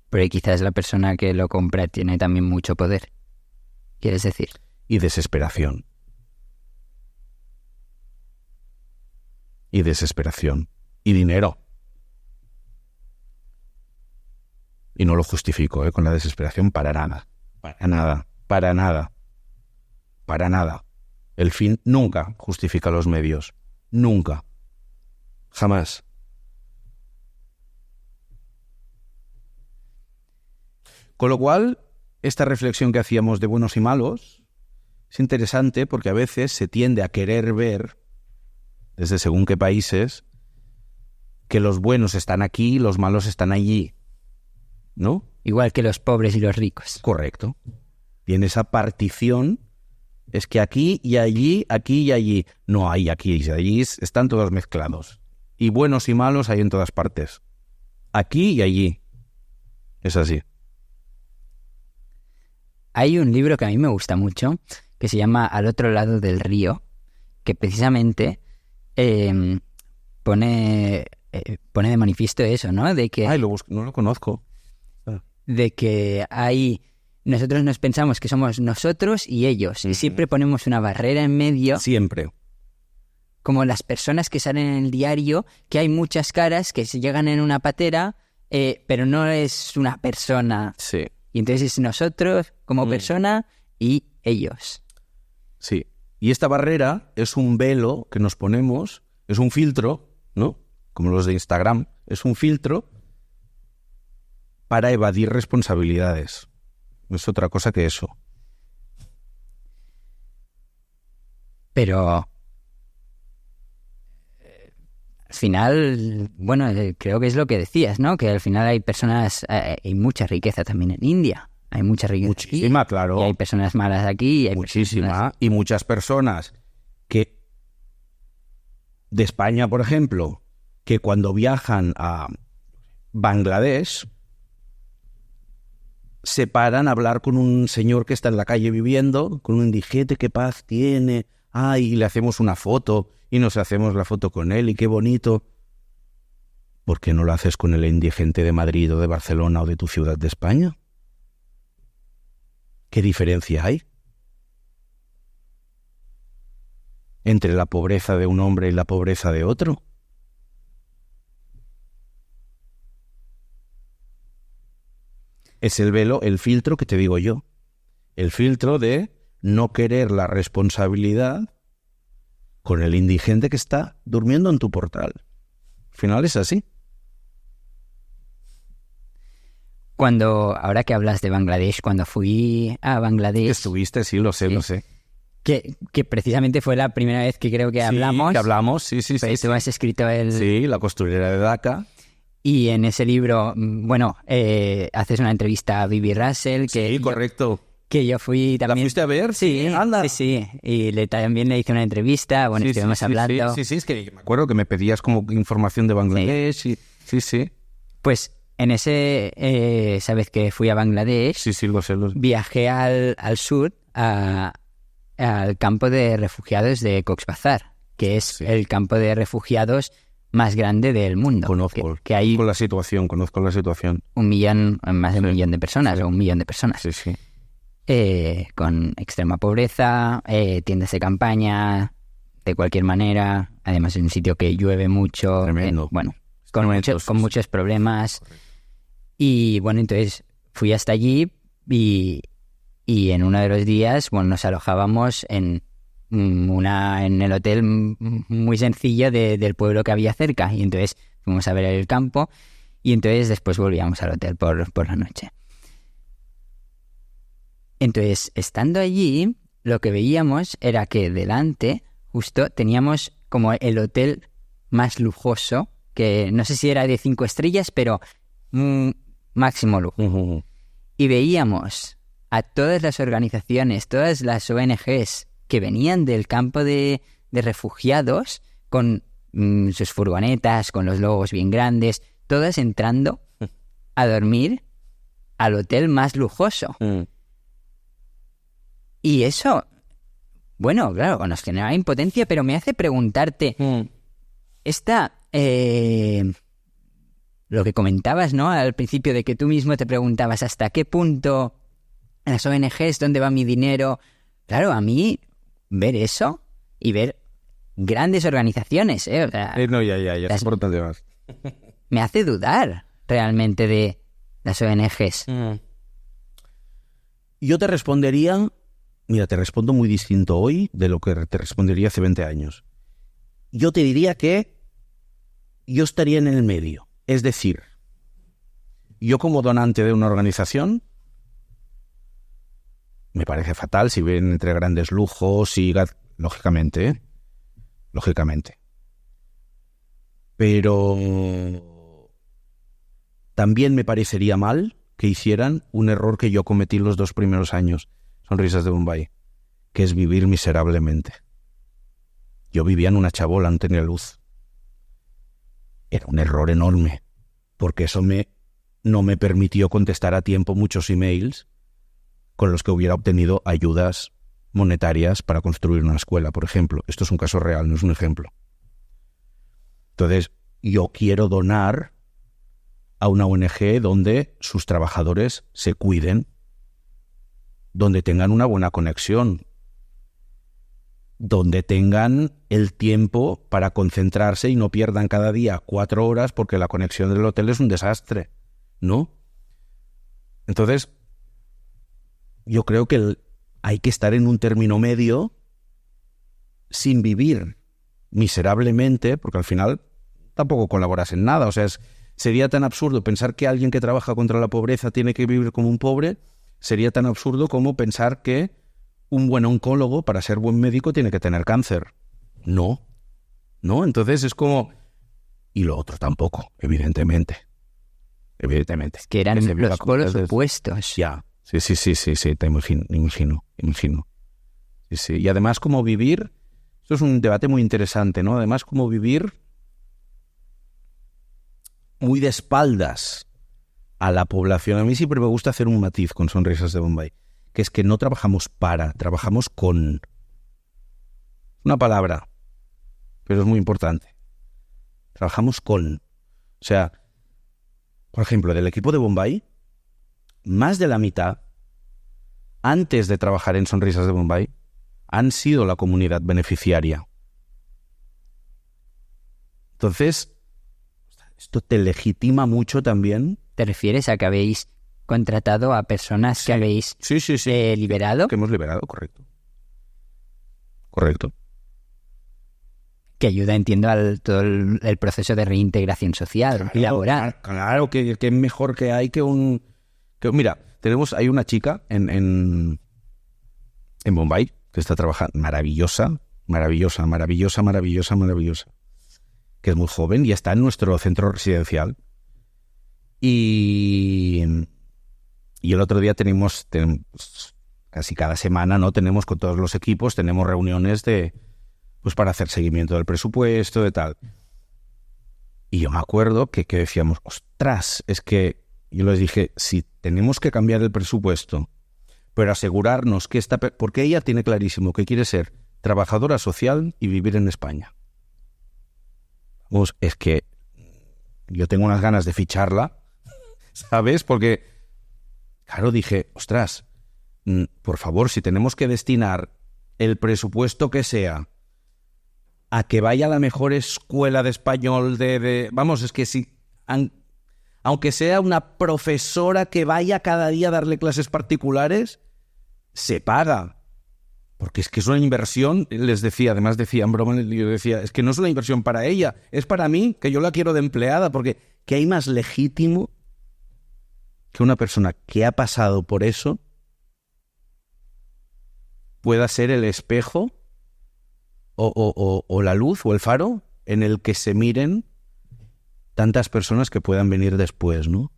Pero quizás la persona que lo compra tiene también mucho poder. ¿Quieres decir? Y desesperación. Y dinero. Y no lo justifico, con la desesperación para nada. El fin nunca justifica los medios. Nunca. Jamás. Con lo cual, esta reflexión que hacíamos de buenos y malos es interesante porque a veces se tiende a querer ver, desde según qué países, que los buenos están aquí y los malos están allí, ¿no? Igual que los pobres y los ricos. Correcto. Y en esa partición es que aquí y allí, aquí y allí. No hay aquí y allí, están todos mezclados. Y buenos y malos hay en todas partes. Aquí y allí. Es así. Hay un libro que a mí me gusta mucho, que se llama Al otro lado del río, que precisamente pone de manifiesto eso, ¿no? De que, no lo conozco. de que nosotros nos pensamos que somos nosotros y ellos, y siempre ponemos una barrera en medio. Siempre. Como las personas que salen en el diario, que hay muchas caras que se llegan en una patera, pero no es una persona. Sí. Y entonces es nosotros como persona y ellos. Sí. Y esta barrera es un velo que nos ponemos, es un filtro, ¿no? Como los de Instagram, es un filtro para evadir responsabilidades. No es otra cosa que eso. Pero al final, bueno, creo que es lo que decías, ¿no? Que al final hay personas, hay mucha riqueza también en India. Hay mucha riqueza. Muchísima, aquí, claro. Y hay personas malas aquí. Y hay muchísima. personas... Y muchas personas que de España, por ejemplo, que cuando viajan a Bangladesh se paran a hablar con un señor que está en la calle viviendo, con un indigente, qué paz tiene, y le hacemos una foto y nos hacemos la foto con él y qué bonito. ¿Por qué no lo haces con el indigente de Madrid o de Barcelona o de tu ciudad de España? ¿Qué diferencia hay entre la pobreza de un hombre y la pobreza de otro? Es el velo, el filtro que te digo yo. El filtro de no querer la responsabilidad con el indigente que está durmiendo en tu portal. Al final es así. Ahora que hablas de Bangladesh, cuando fui a Bangladesh... Estuviste, sí, lo sé, sí, lo sé. Que precisamente fue la primera vez que creo que hablamos. Que hablamos, sí. Pues tú has escrito Sí, La costurera de Dhaka. Y en ese libro, bueno, haces una entrevista a Bibi Russell. Sí, correcto. Que yo fui también... ¿La fuiste a ver? Sí, anda. Sí. Y también le hice una entrevista, bueno, estuvimos hablando. Sí, es que me acuerdo que me pedías como información de Bangladesh. Sí. Pues en esa vez que fui a Bangladesh, sí, lo sé. Viajé al sur, al campo de refugiados de Cox's Bazar, que es el campo de refugiados más grande del mundo. Conozco la situación. Más de un millón de personas, o 1 millón de personas. Sí. Con extrema pobreza, tiendas de campaña, de cualquier manera. Además, es un sitio que llueve mucho. Tremendo. Con muchos problemas. Correcto. Y bueno, entonces fui hasta allí y en uno de los días, bueno, nos alojábamos en el hotel muy sencillo del pueblo que había cerca. Y entonces fuimos a ver el campo y entonces después volvíamos al hotel por la noche. Entonces, estando allí, lo que veíamos era que delante justo teníamos como el hotel más lujoso, que no sé si era de 5 estrellas, pero máximo lujo. Uh-huh. Y veíamos a todas las organizaciones, todas las ONGs que venían del campo de refugiados con sus furgonetas, con los logos bien grandes, todas entrando a dormir al hotel más lujoso. Y eso, bueno, claro, nos genera impotencia, pero me hace preguntarte, lo que comentabas, ¿no? Al principio de que tú mismo te preguntabas hasta qué punto las ONGs, dónde va mi dinero. Claro, a mí ver eso y ver grandes organizaciones, o sea, ya, es importante más. Me hace dudar realmente de las ONGs. Yo te respondería, mira, te respondo muy distinto hoy de lo que te respondería hace 20 años. Yo te diría que yo estaría en el medio. Es decir, yo como donante de una organización, me parece fatal si ven entre grandes lujos y... Lógicamente. Pero también me parecería mal que hicieran un error que yo cometí los 2 primeros años, Sonrisas de Bombay, que es vivir miserablemente. Yo vivía en una chabola, no tenía luz. Era un error enorme, porque eso no me permitió contestar a tiempo muchos emails con los que hubiera obtenido ayudas monetarias para construir una escuela, por ejemplo. Esto es un caso real, no es un ejemplo. Entonces, yo quiero donar a una ONG donde sus trabajadores se cuiden, donde tengan una buena conexión, donde tengan el tiempo para concentrarse y no pierdan cada día 4 horas porque la conexión del hotel es un desastre, ¿no? Entonces, yo creo que hay que estar en un término medio sin vivir miserablemente, porque al final tampoco colaboras en nada. O sea, sería tan absurdo pensar que alguien que trabaja contra la pobreza tiene que vivir como un pobre. Sería tan absurdo como pensar que un buen oncólogo, para ser buen médico, tiene que tener cáncer. No. Entonces es como... Y lo otro tampoco, evidentemente. Es que eran los polos opuestos. Ya. Sí, te imagino. Sí. Y además, cómo vivir... Esto es un debate muy interesante, ¿no? Además, cómo vivir muy de espaldas a la población. A mí siempre me gusta hacer un matiz con Sonrisas de Bombay, que es que no trabajamos para, trabajamos con. Una palabra, pero es muy importante. Trabajamos con. O sea, por ejemplo, del equipo de Bombay, más de la mitad, antes de trabajar en Sonrisas de Bombay, han sido la comunidad beneficiaria. Entonces, esto te legitima mucho también. ¿Te refieres a que habéis contratado a personas que habéis liberado? Que hemos liberado, correcto. Que ayuda, entiendo, al todo el proceso de reintegración social y laboral. Claro, que mejor que hay que un... mira, hay una chica en Bombay que está trabajando, maravillosa, que es muy joven y está en nuestro centro residencial. Y el otro día tenemos casi cada semana, ¿no? Tenemos con todos los equipos, tenemos reuniones para hacer seguimiento del presupuesto, de tal. Y yo me acuerdo que decíamos, ostras, es que yo les dije, si tenemos que cambiar el presupuesto, pero asegurarnos que porque ella tiene clarísimo que quiere ser trabajadora social y vivir en España. Es que yo tengo unas ganas de ficharla, ¿sabes? Porque, claro, dije, ostras, por favor, si tenemos que destinar el presupuesto que sea a que vaya a la mejor escuela de español vamos, es que si... Aunque sea una profesora que vaya cada día a darle clases particulares, se paga. Porque es que es una inversión, les decía, además decía en broma, yo decía, es que no es una inversión para ella, es para mí, que yo la quiero de empleada, porque ¿qué hay más legítimo que una persona que ha pasado por eso pueda ser el espejo o la luz o el faro en el que se miren tantas personas que puedan venir después, ¿no?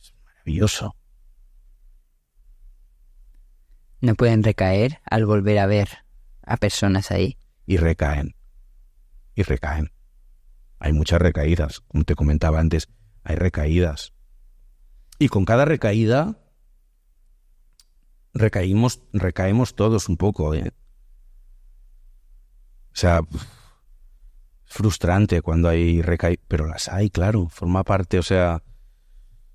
Es maravilloso. ¿No pueden recaer al volver a ver a personas ahí? Y recaen. Hay muchas recaídas, como te comentaba antes, hay recaídas. Y con cada recaída recaemos todos un poco, ¿eh? O sea, es frustrante cuando hay recaídas, pero las hay, claro, forma parte, o sea,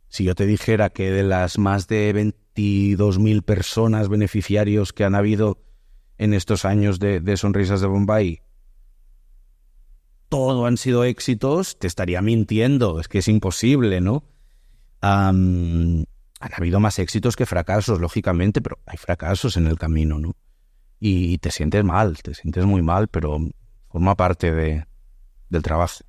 si yo te dijera que de las más de 22.000 personas beneficiarios que han habido en estos años de Sonrisas de Bombay, todo han sido éxitos, te estaría mintiendo, es que es imposible, ¿no? Han habido más éxitos que fracasos, lógicamente, pero hay fracasos en el camino, ¿no? Y te sientes muy mal, pero forma parte del trabajo.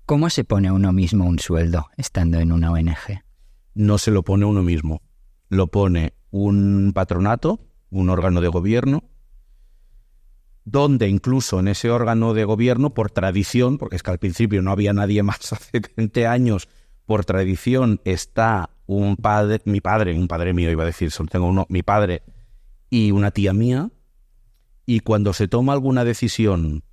¿Cómo se pone uno mismo un sueldo estando en una ONG? No se lo pone uno mismo. Lo pone un patronato, un órgano de gobierno, donde incluso en ese órgano de gobierno, por tradición, porque es que al principio no había nadie más hace 20 años, por tradición está un padre mío, iba a decir, solo tengo uno, mi padre y una tía mía, y cuando se toma alguna decisión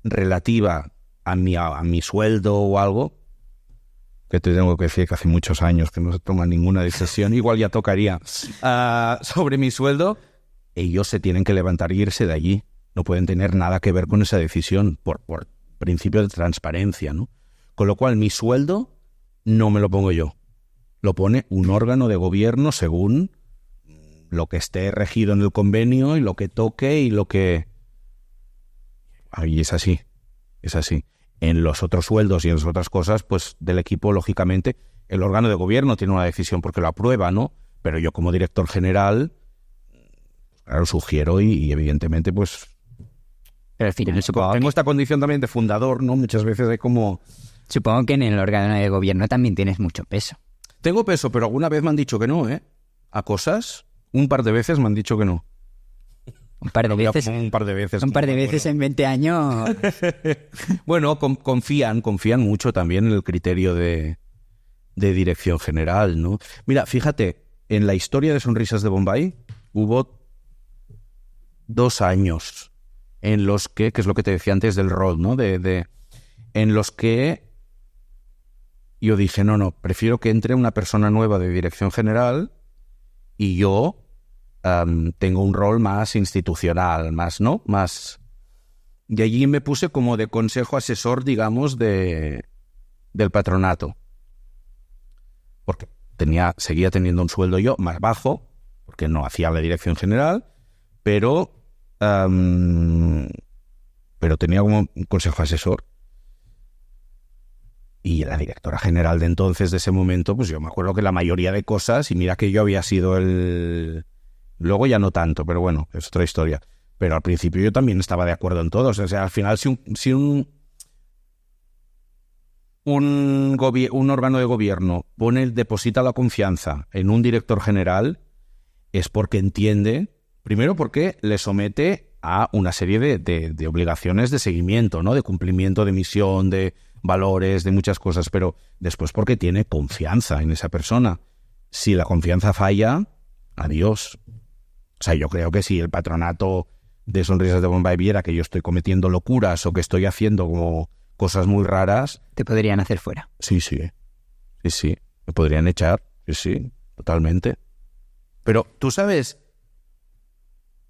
relativa a mi sueldo o algo, que te tengo que decir que hace muchos años que no se toma ninguna decisión, igual ya tocaría, sobre mi sueldo, ellos se tienen que levantar e irse de allí. No pueden tener nada que ver con esa decisión por principio de transparencia, ¿no? Con lo cual, mi sueldo no me lo pongo yo. Lo pone un órgano de gobierno según lo que esté regido en el convenio y lo que toque y lo que... Ahí es así, es así. En los otros sueldos y en las otras cosas, pues del equipo, lógicamente, el órgano de gobierno tiene una decisión porque lo aprueba, ¿no? Pero yo como director general, claro, sugiero y evidentemente, pues... Pero al final supongo Tengo esta condición también de fundador, ¿no? Muchas veces hay como... Supongo que en el órgano de gobierno también tienes mucho peso. Tengo peso, pero alguna vez me han dicho que no, ¿eh? A cosas, un par de veces me han dicho que no. Un par de veces. Un par de veces. Un par de veces en 20 años. Bueno, confían mucho también en el criterio de dirección general, ¿no? Mira, fíjate, en la historia de Sonrisas de Bombay hubo 2 años en los que es lo que te decía antes del rol, ¿no? En los que yo dije, no, prefiero que entre una persona nueva de dirección general y yo tengo un rol más institucional, más, ¿no? Más... Y allí me puse como de consejo asesor, digamos, del patronato. Porque seguía teniendo un sueldo yo más bajo, porque no hacía la dirección general, pero tenía como un consejo asesor. Y la directora general de entonces, de ese momento, pues yo me acuerdo que la mayoría de cosas, y mira que yo había sido luego ya no tanto, pero bueno, es otra historia. Pero al principio yo también estaba de acuerdo en todo. O sea, al final si un órgano de gobierno deposita la confianza en un director general, es porque entiende, primero porque le somete a una serie de obligaciones de seguimiento, ¿no? De cumplimiento de misión, de valores, de muchas cosas, pero después porque tiene confianza en esa persona. Si la confianza falla, adiós. O sea, yo creo que si el patronato de Sonrisas de Bombay viera que yo estoy cometiendo locuras o que estoy haciendo como cosas muy raras... Te podrían hacer fuera. Sí. Me podrían echar. Sí, totalmente. Pero, ¿tú sabes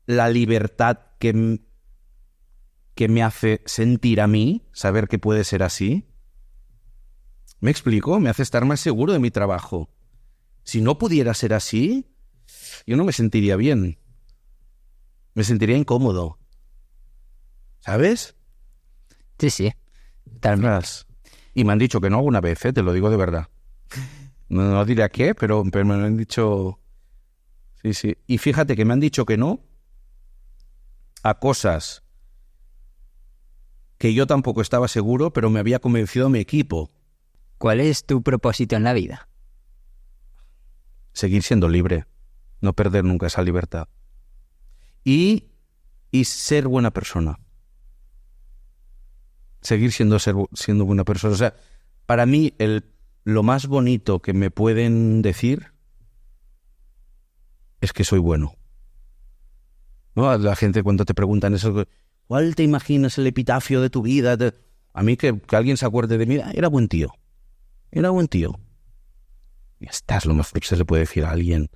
la libertad que me hace sentir a mí, saber que puede ser así? ¿Me explico? Me hace estar más seguro de mi trabajo. Si no pudiera ser así, yo no me sentiría bien. Me sentiría incómodo. ¿Sabes? Sí. Tal vez. Y me han dicho que no alguna vez, te lo digo de verdad. No diré a qué, pero me lo han dicho... Sí. Y fíjate que me han dicho que no a cosas que yo tampoco estaba seguro, pero me había convencido mi equipo. ¿Cuál es tu propósito en la vida? Seguir siendo libre, no perder nunca esa libertad. Y ser buena persona. Seguir siendo buena persona. O sea, para mí lo más bonito que me pueden decir es que soy bueno. ¿No? La gente cuando te preguntan eso, ¿cuál te imaginas el epitafio de tu vida? A mí que alguien se acuerde de mí, era buen tío. Era buen tío. Ya está, es lo mejor que se le puede decir a alguien.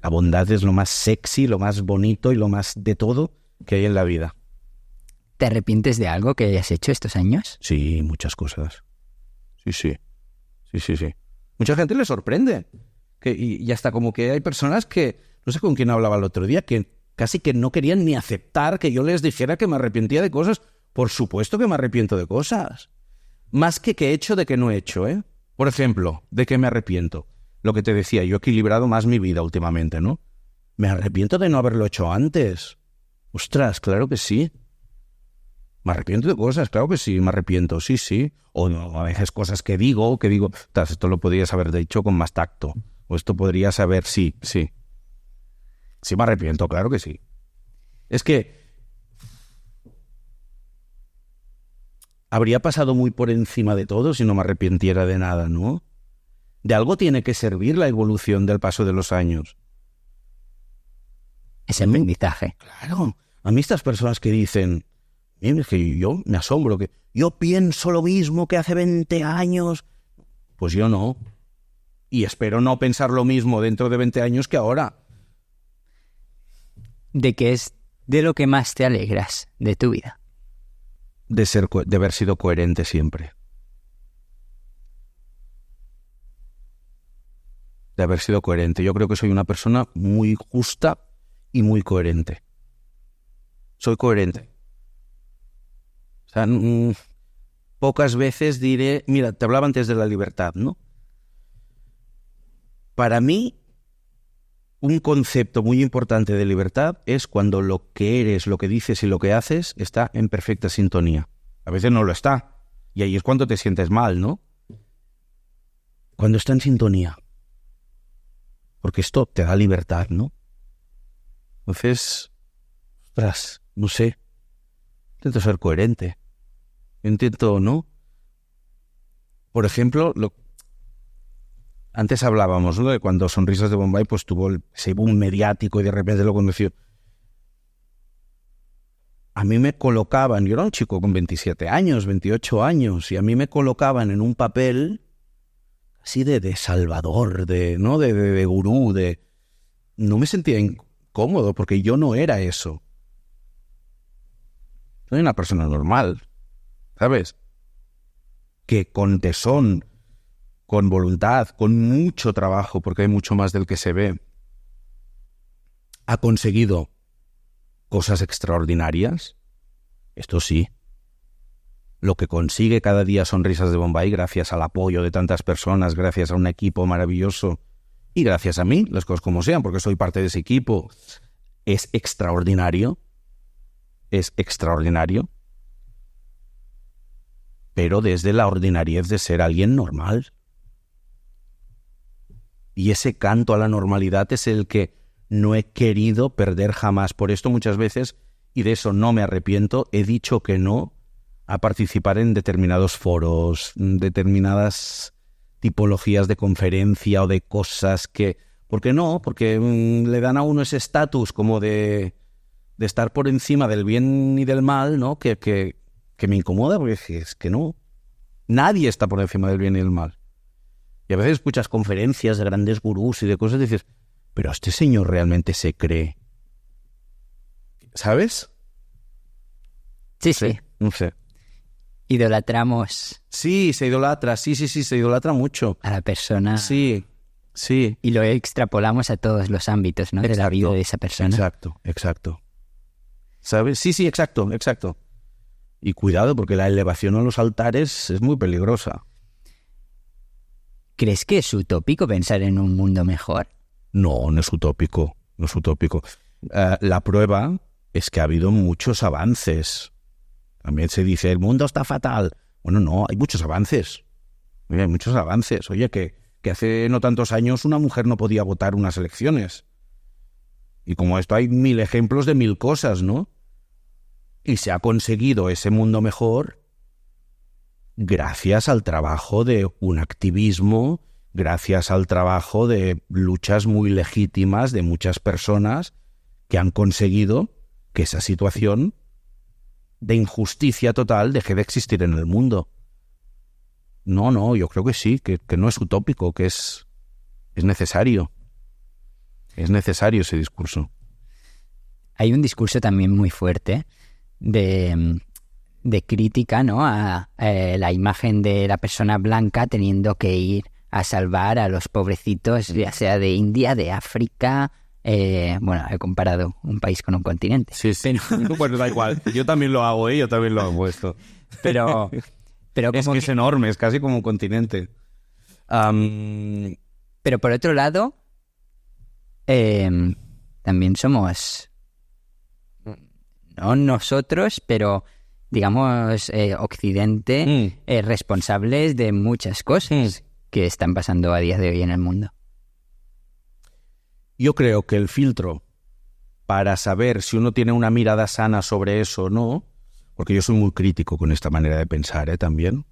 La bondad es lo más sexy, lo más bonito y lo más de todo que hay en la vida. ¿Te arrepientes de algo que hayas hecho estos años? Sí, muchas cosas. Sí. Mucha gente le sorprende. Y hasta como que hay personas que, no sé con quién hablaba el otro día, que casi que no querían ni aceptar que yo les dijera que me arrepentía de cosas. Por supuesto que me arrepiento de cosas. Más que he hecho de que no he hecho, ¿eh? Por ejemplo, ¿de qué me arrepiento? Lo que te decía, yo he equilibrado más mi vida últimamente, ¿no? Me arrepiento de no haberlo hecho antes. Ostras, claro que sí. Me arrepiento de cosas, claro que sí, me arrepiento, sí. O no, a veces cosas que digo, esto lo podrías haber dicho con más tacto. O esto podrías haber, sí. Sí me arrepiento, claro que sí. Es que habría pasado muy por encima de todo si no me arrepintiera de nada, ¿no? De algo tiene que servir la evolución del paso de los años. Ese aprendizaje. Claro. A mí estas personas que dicen, Es que yo me asombro, que yo pienso lo mismo que hace 20 años. Pues yo no. Y espero no pensar lo mismo dentro de 20 años que ahora. ¿De qué es de lo que más te alegras de tu vida? De haber sido coherente siempre. De haber sido coherente. Yo creo que soy una persona muy justa y muy coherente. Soy coherente. O sea, pocas veces diré... Mira, te hablaba antes de la libertad, ¿no? Para mí, un concepto muy importante de libertad es cuando lo que eres, lo que dices y lo que haces está en perfecta sintonía. A veces no lo está. Y ahí es cuando te sientes mal, ¿no? Cuando está en sintonía. Porque esto te da libertad, ¿no? Entonces, ostras, no sé. Intento ser coherente. Intento, ¿no? Por ejemplo, antes hablábamos, ¿no?, de cuando Sonrisas de Bombay pues tuvo ese boom mediático y de repente lo conoció. A mí me colocaban, yo era un chico con 27 años, 28 años, y a mí me colocaban en un papel así de salvador, ¿no? De gurú, no me sentía incómodo porque yo no era eso. Soy una persona normal, ¿sabes? Que con tesón, con voluntad, con mucho trabajo, porque hay mucho más del que se ve, ha conseguido cosas extraordinarias. Esto sí. Lo que consigue cada día Sonrisas de Bombay, gracias al apoyo de tantas personas, gracias a un equipo maravilloso y gracias a mí, las cosas como sean, porque soy parte de ese equipo, es extraordinario. Es extraordinario. Pero desde la ordinariez de ser alguien normal. Y ese canto a la normalidad es el que no he querido perder jamás. Por esto muchas veces, y de eso no me arrepiento, he dicho que no a participar en determinados foros, determinadas tipologías de conferencia o de cosas que... ¿Por qué no? Porque le dan a uno ese estatus como de estar por encima del bien y del mal, ¿no? Que me incomoda, porque es que no. Nadie está por encima del bien y del mal. Y a veces escuchas conferencias de grandes gurús y de cosas y dices, pero este señor realmente se cree. ¿Sabes? Sí, sí. No sé. Idolatramos. Sí, se idolatra, sí, se idolatra mucho. A la persona. Sí. Y lo extrapolamos a todos los ámbitos, ¿no? Exacto, de la vida de esa persona. Exacto. ¿Sabes? Sí, exacto. Y cuidado, porque la elevación a los altares es muy peligrosa. ¿Crees que es utópico pensar en un mundo mejor? No es utópico. La prueba es que ha habido muchos avances. También se dice, el mundo está fatal. Bueno, no, hay muchos avances. Oye, que hace no tantos años una mujer no podía votar unas elecciones. Y como esto hay 1000 ejemplos de 1000 cosas, ¿no? Y se ha conseguido ese mundo mejor gracias al trabajo de un activismo, gracias al trabajo de luchas muy legítimas de muchas personas que han conseguido que esa situación de injusticia total deje de existir en el mundo. No, yo creo que sí, que no es utópico, que es necesario. Es necesario ese discurso. Hay un discurso también muy fuerte de crítica, ¿no?, a la imagen de la persona blanca teniendo que ir a salvar a los pobrecitos, ya sea de India, de África. Bueno, he comparado un país con un continente. Sí. Bueno, da igual. Yo también lo hago, yo también lo hago esto. Pero es que es enorme, es casi como un continente. Pero por otro lado, también somos, no nosotros, pero digamos Occidente, responsables de muchas cosas que están pasando a día de hoy en el mundo. Yo creo que el filtro para saber si uno tiene una mirada sana sobre eso o no, porque yo soy muy crítico con esta manera de pensar, también,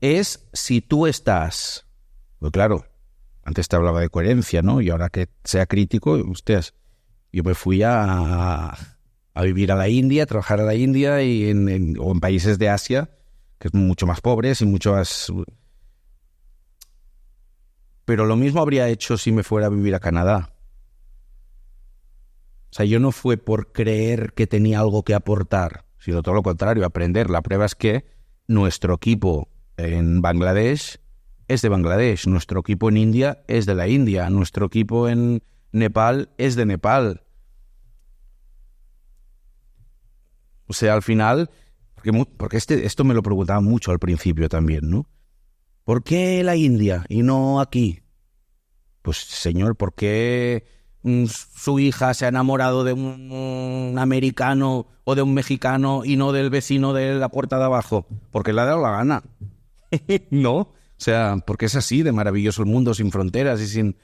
es si tú estás... Pues claro, antes te hablaba de coherencia, ¿no? Y ahora que sea crítico, ustedes, yo me fui a a vivir a la India, a trabajar a la India y o en países de Asia, que es mucho más pobres y mucho más... Pero lo mismo habría hecho si me fuera a vivir a Canadá. O sea, yo no fue por creer que tenía algo que aportar, sino todo lo contrario, aprender. La prueba es que nuestro equipo en Bangladesh es de Bangladesh, nuestro equipo en India es de la India, nuestro equipo en Nepal es de Nepal. O sea, al final, porque esto me lo preguntaba mucho al principio también, ¿no? ¿Por qué la India y no aquí? Pues, señor, ¿por qué su hija se ha enamorado de un americano o de un mexicano y no del vecino de la puerta de abajo? Porque le ha dado la gana. ¿No? O sea, porque es así de maravilloso el mundo, sin fronteras y sin...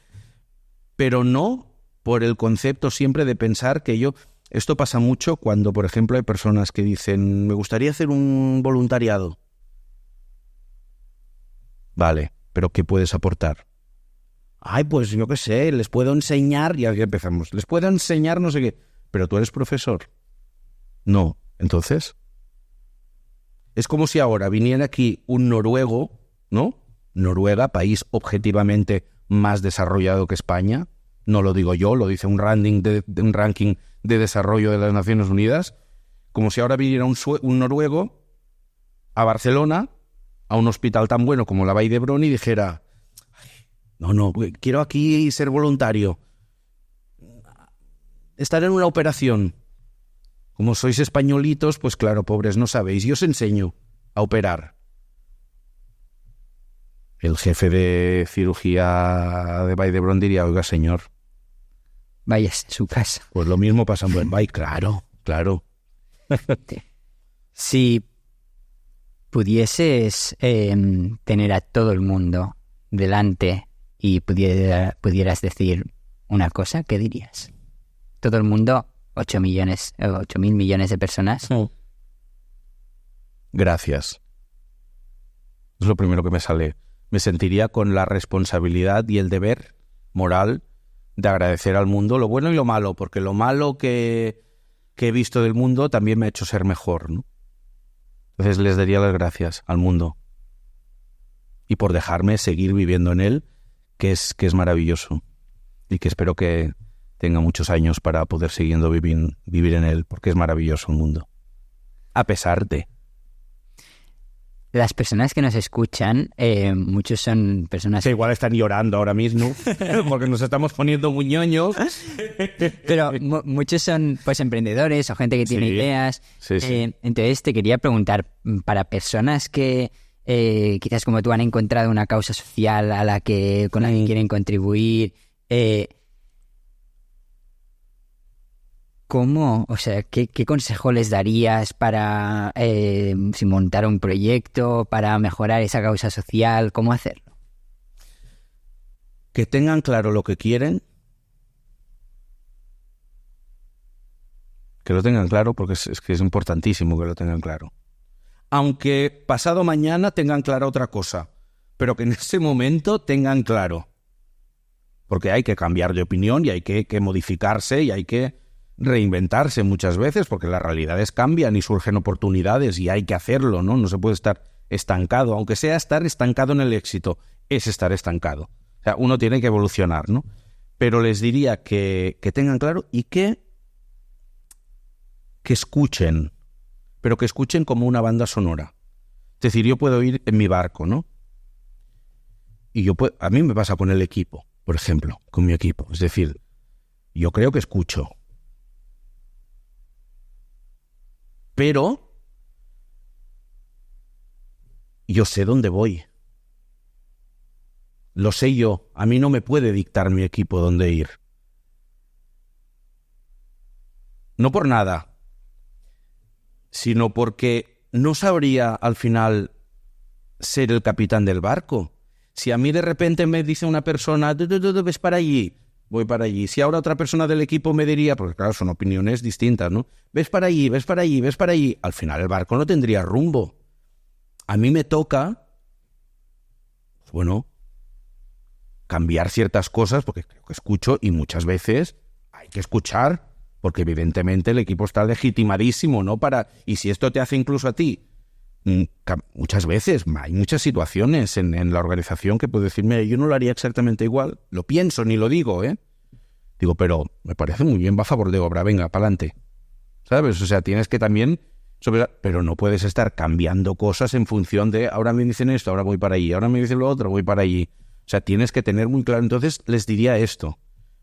Pero no por el concepto siempre de pensar que yo... Esto pasa mucho cuando, por ejemplo, hay personas que dicen, me gustaría hacer un voluntariado. Vale, pero ¿qué puedes aportar? Ay, pues yo qué sé, les puedo enseñar, y aquí empezamos, les puedo enseñar no sé qué, pero tú eres profesor. No, entonces... Es como si ahora viniera aquí un noruego, ¿no? Noruega, país objetivamente más desarrollado que España, no lo digo yo, lo dice un ranking de desarrollo de las Naciones Unidas, como si ahora viniera un noruego a Barcelona, a un hospital tan bueno como la Vall d'Hebron y dijera, no, quiero aquí ser voluntario, estar en una operación. Como sois españolitos, pues claro, pobres, no sabéis, yo os enseño a operar. El jefe de cirugía de Vall d'Hebron diría, oiga, señor, Váyase a su casa. pues lo mismo pasa en Bombay, claro. Si pudieses tener a todo el mundo delante y pudieras decir una cosa, ¿qué dirías? Todo el mundo, 8.000 millones de personas. Gracias. Es lo primero que me sale. Me sentiría con la responsabilidad y el deber moral de agradecer al mundo lo bueno y lo malo, porque lo malo que he visto del mundo también me ha hecho ser mejor, ¿no? Entonces les daría las gracias al mundo y por dejarme seguir viviendo en él, que es maravilloso y que espero que tenga muchos años para poder siguiendo vivir en él, porque es maravilloso el mundo, a pesar de... Las personas que nos escuchan, muchos son personas... Que igual están llorando ahora mismo, porque nos estamos poniendo muy ñoños. Pero muchos son pues emprendedores o gente que tiene ideas. Sí. Entonces te quería preguntar, para personas que quizás como tú han encontrado una causa social con la que quieren contribuir, ¿cómo? O sea, ¿qué consejo les darías para si montar un proyecto, para mejorar esa causa social? ¿Cómo hacerlo? Que tengan claro lo que quieren. Que lo tengan claro, porque es que es importantísimo que lo tengan claro. Aunque pasado mañana tengan clara otra cosa, pero que en ese momento tengan claro. Porque hay que cambiar de opinión y hay que modificarse y hay que reinventarse muchas veces, porque las realidades cambian y surgen oportunidades y hay que hacerlo, ¿no? No se puede estar estancado, aunque sea estar estancado en el éxito, es estar estancado. O sea, uno tiene que evolucionar, ¿no? Pero les diría que tengan claro y que escuchen, pero que escuchen como una banda sonora. Es decir, yo puedo ir en mi barco, ¿no? Y a mí me pasa con el equipo, por ejemplo, con mi equipo. Es decir, yo creo que escucho. Pero yo sé dónde voy. Lo sé yo. A mí no me puede dictar mi equipo dónde ir. No por nada, sino porque no sabría al final ser el capitán del barco. Si a mí de repente me dice una persona, ves para allí, voy para allí. Si ahora otra persona del equipo me diría, porque claro, son opiniones distintas, ¿no? Ves para allí, ves para allí, ves para allí. Al final el barco no tendría rumbo. A mí me toca, bueno, cambiar ciertas cosas, porque creo que escucho y muchas veces hay que escuchar porque evidentemente el equipo está legitimadísimo, ¿no? Y si esto te hace incluso a ti, muchas veces, hay muchas situaciones en la organización que puedo decirme, yo no lo haría exactamente igual, lo pienso, ni lo digo, ¿eh? Digo, pero me parece muy bien, va a favor de obra, venga, pa'lante. ¿Sabes? O sea, tienes que también... Pero no puedes estar cambiando cosas en función de ahora me dicen esto, ahora voy para allí, ahora me dicen lo otro, voy para allí. O sea, tienes que tener muy claro. Entonces, les diría esto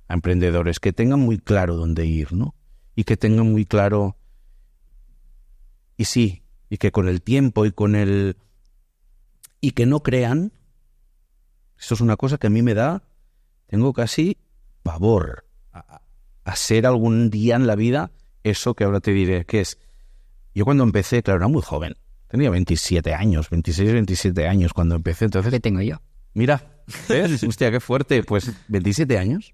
a emprendedores, que tengan muy claro dónde ir, ¿no? Y que tengan muy claro... Y sí, y que con el tiempo y y que no crean... Eso es una cosa que a mí me da... Tengo casi pavor a ser algún día en la vida eso que ahora te diré, que es... Yo cuando empecé, claro, era muy joven. Tenía 27 años, 26, 27 años cuando empecé. Entonces, ¿Qué tengo yo? Mira, ¿ves? Hostia, qué fuerte. Pues 27 años.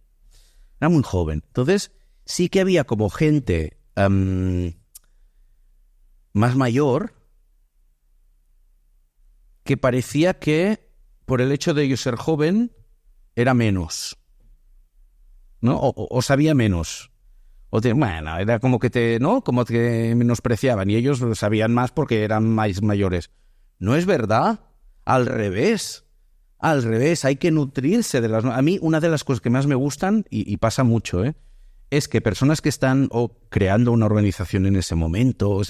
Era muy joven. Entonces, sí que había como gente más mayor que parecía que por el hecho de yo ser joven era menos, ¿no? O sabía menos. Bueno, era como que ¿no? Como que menospreciaban y ellos sabían más porque eran más mayores. No es verdad. Al revés, hay que nutrirse de las... A mí una de las cosas que más me gustan, y pasa mucho, es que personas que están creando una organización en ese momento,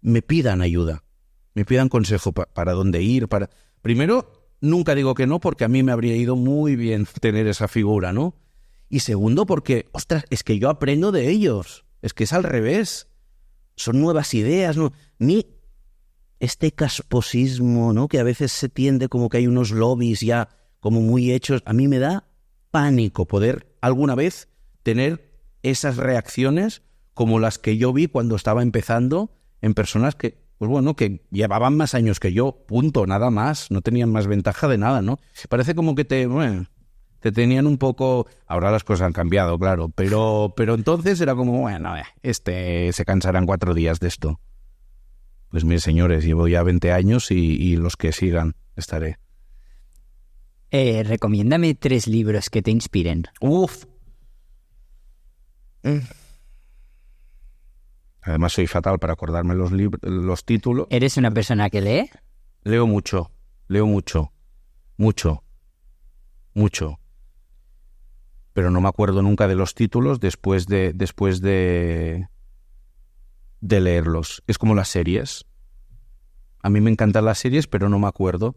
me pidan ayuda, me pidan consejo para dónde ir. Primero, nunca digo que no, porque a mí me habría ido muy bien tener esa figura, ¿no? Y segundo, porque, ostras, es que yo aprendo de ellos. Es que es al revés. Son nuevas ideas, ¿no? Ni este casposismo, ¿no? Que a veces se tiende como que hay unos lobbies ya como muy hechos. A mí me da pánico poder alguna vez tener esas reacciones como las que yo vi cuando estaba empezando en personas que, pues bueno, que llevaban más años que yo, punto, nada más. No tenían más ventaja de nada, ¿no? Parece como que te tenían un poco... Ahora las cosas han cambiado, claro, pero entonces era como, bueno, se cansarán 4 días de esto. Pues mire, señores, llevo ya 20 años y los que sigan estaré. Recomiéndame 3 libros que te inspiren. Uf. Además soy fatal para acordarme los títulos. ¿Eres una persona que lee? Leo mucho. Pero no me acuerdo nunca de los títulos después de leerlos. Es como las series. A mí me encantan las series, pero no me acuerdo.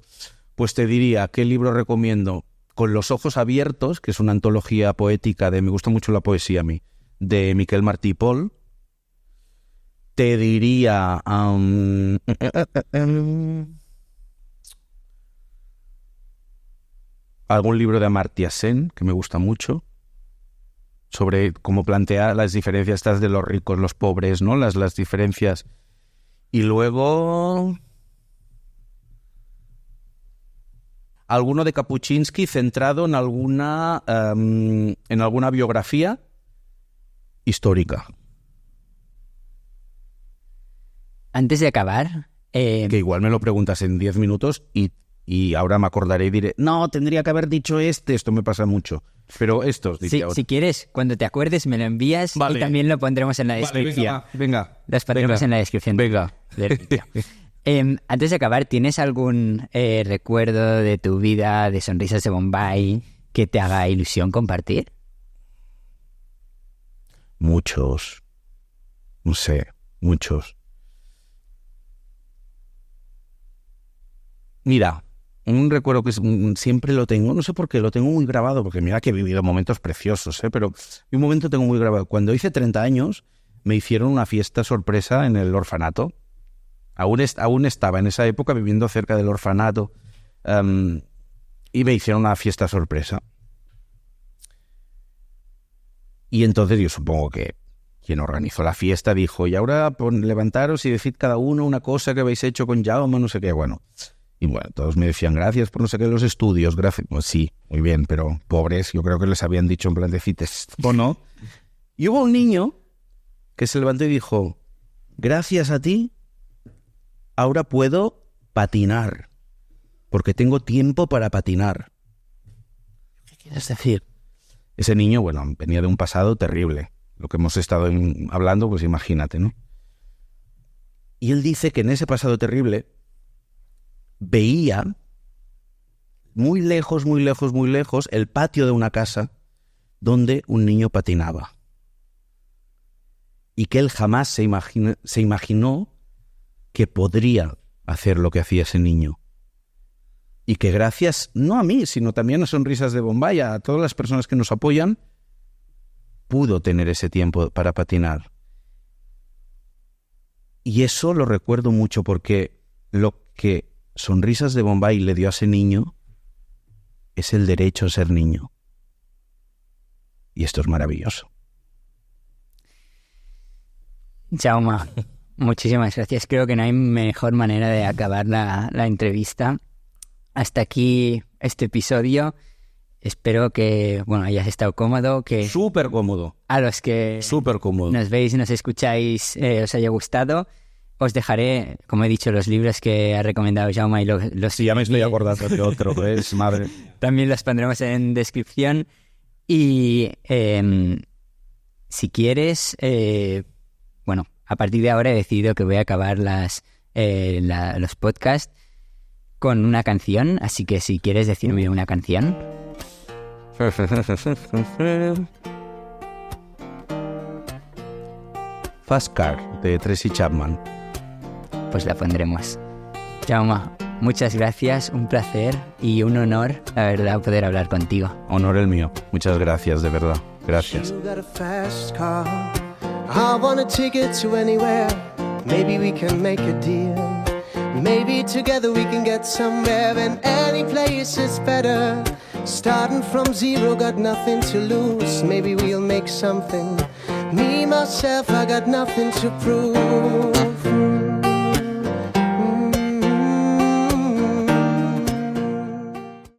Pues te diría, ¿qué libro recomiendo? Con los ojos abiertos, que es una antología poética me gusta mucho la poesía a mí, de Miquel Martí i Pol. Te diría... algún libro de Amartya Sen, que me gusta mucho, sobre cómo plantea las diferencias estas de los ricos, los pobres, ¿no? Las diferencias. Y luego... alguno de Kapuscinski centrado en alguna biografía histórica. Antes de acabar... Que igual me lo preguntas en 10 minutos y ahora me acordaré y diré, no, tendría que haber dicho esto me pasa mucho. Pero estos... Sí, si quieres, cuando te acuerdes me lo envías, vale. Y también lo pondremos en la descripción. Vale, venga. Las pondremos en la descripción. Venga. Antes de acabar, ¿tienes algún recuerdo de tu vida de Sonrisas de Bombay que te haga ilusión compartir? Muchos. No sé, muchos. Mira, un recuerdo que siempre lo tengo, no sé por qué, lo tengo muy grabado, porque mira que he vivido momentos preciosos, pero un momento tengo muy grabado. Cuando hice 30 años, me hicieron una fiesta sorpresa en el orfanato. Aún estaba en esa época viviendo cerca del orfanato y me hicieron una fiesta sorpresa. Y entonces yo supongo que quien organizó la fiesta dijo, y ahora levantaros y decid cada uno una cosa que habéis hecho con Jaume, no sé qué, bueno... Y bueno, todos me decían, gracias por no sé qué los estudios, gracias. Pues sí, muy bien, pero pobres, yo creo que les habían dicho en plan de cites, ¿o no? Y hubo un niño que se levantó y dijo, gracias a ti, ahora puedo patinar, porque tengo tiempo para patinar. ¿Qué quieres decir? Ese niño, bueno, venía de un pasado terrible. lo que hemos estado hablando, pues imagínate, ¿no? Y él dice que en ese pasado terrible veía muy lejos, muy lejos, muy lejos el patio de una casa donde un niño patinaba. Y que él jamás se imaginó que podría hacer lo que hacía ese niño. Y que gracias, no a mí, sino también a Sonrisas de Bombay, a todas las personas que nos apoyan, pudo tener ese tiempo para patinar. Y eso lo recuerdo mucho porque lo que Sonrisas de Bombay le dio a ese niño es el derecho a ser niño. Y esto es maravilloso. Jaume, muchísimas gracias. Creo que no hay mejor manera de acabar la entrevista. Hasta aquí este episodio. Espero que hayas estado cómodo, que Súper cómodo. a los que Súper cómodo. nos veis y nos escucháis os haya gustado. Os dejaré, como he dicho, los libros que ha recomendado Jaume y los Sí, ya me estoy acordando de otro, es madre. también los pondremos en descripción. Y si quieres, a partir de ahora he decidido que voy a acabar los podcasts con una canción, así que si quieres decirme una canción. Fast Car, de Tracy Chapman. Pues la pondremos. Jaume, muchas gracias, un placer y un honor, la verdad, poder hablar contigo. Honor el mío. Muchas gracias, de verdad. Gracias. You got a fast car. I wanna take it to anywhere. Maybe we can make a deal. Maybe together we can get somewhere, and any place is better. Starting from zero, got nothing to lose. Maybe we'll make something. Me, myself, I got nothing to prove.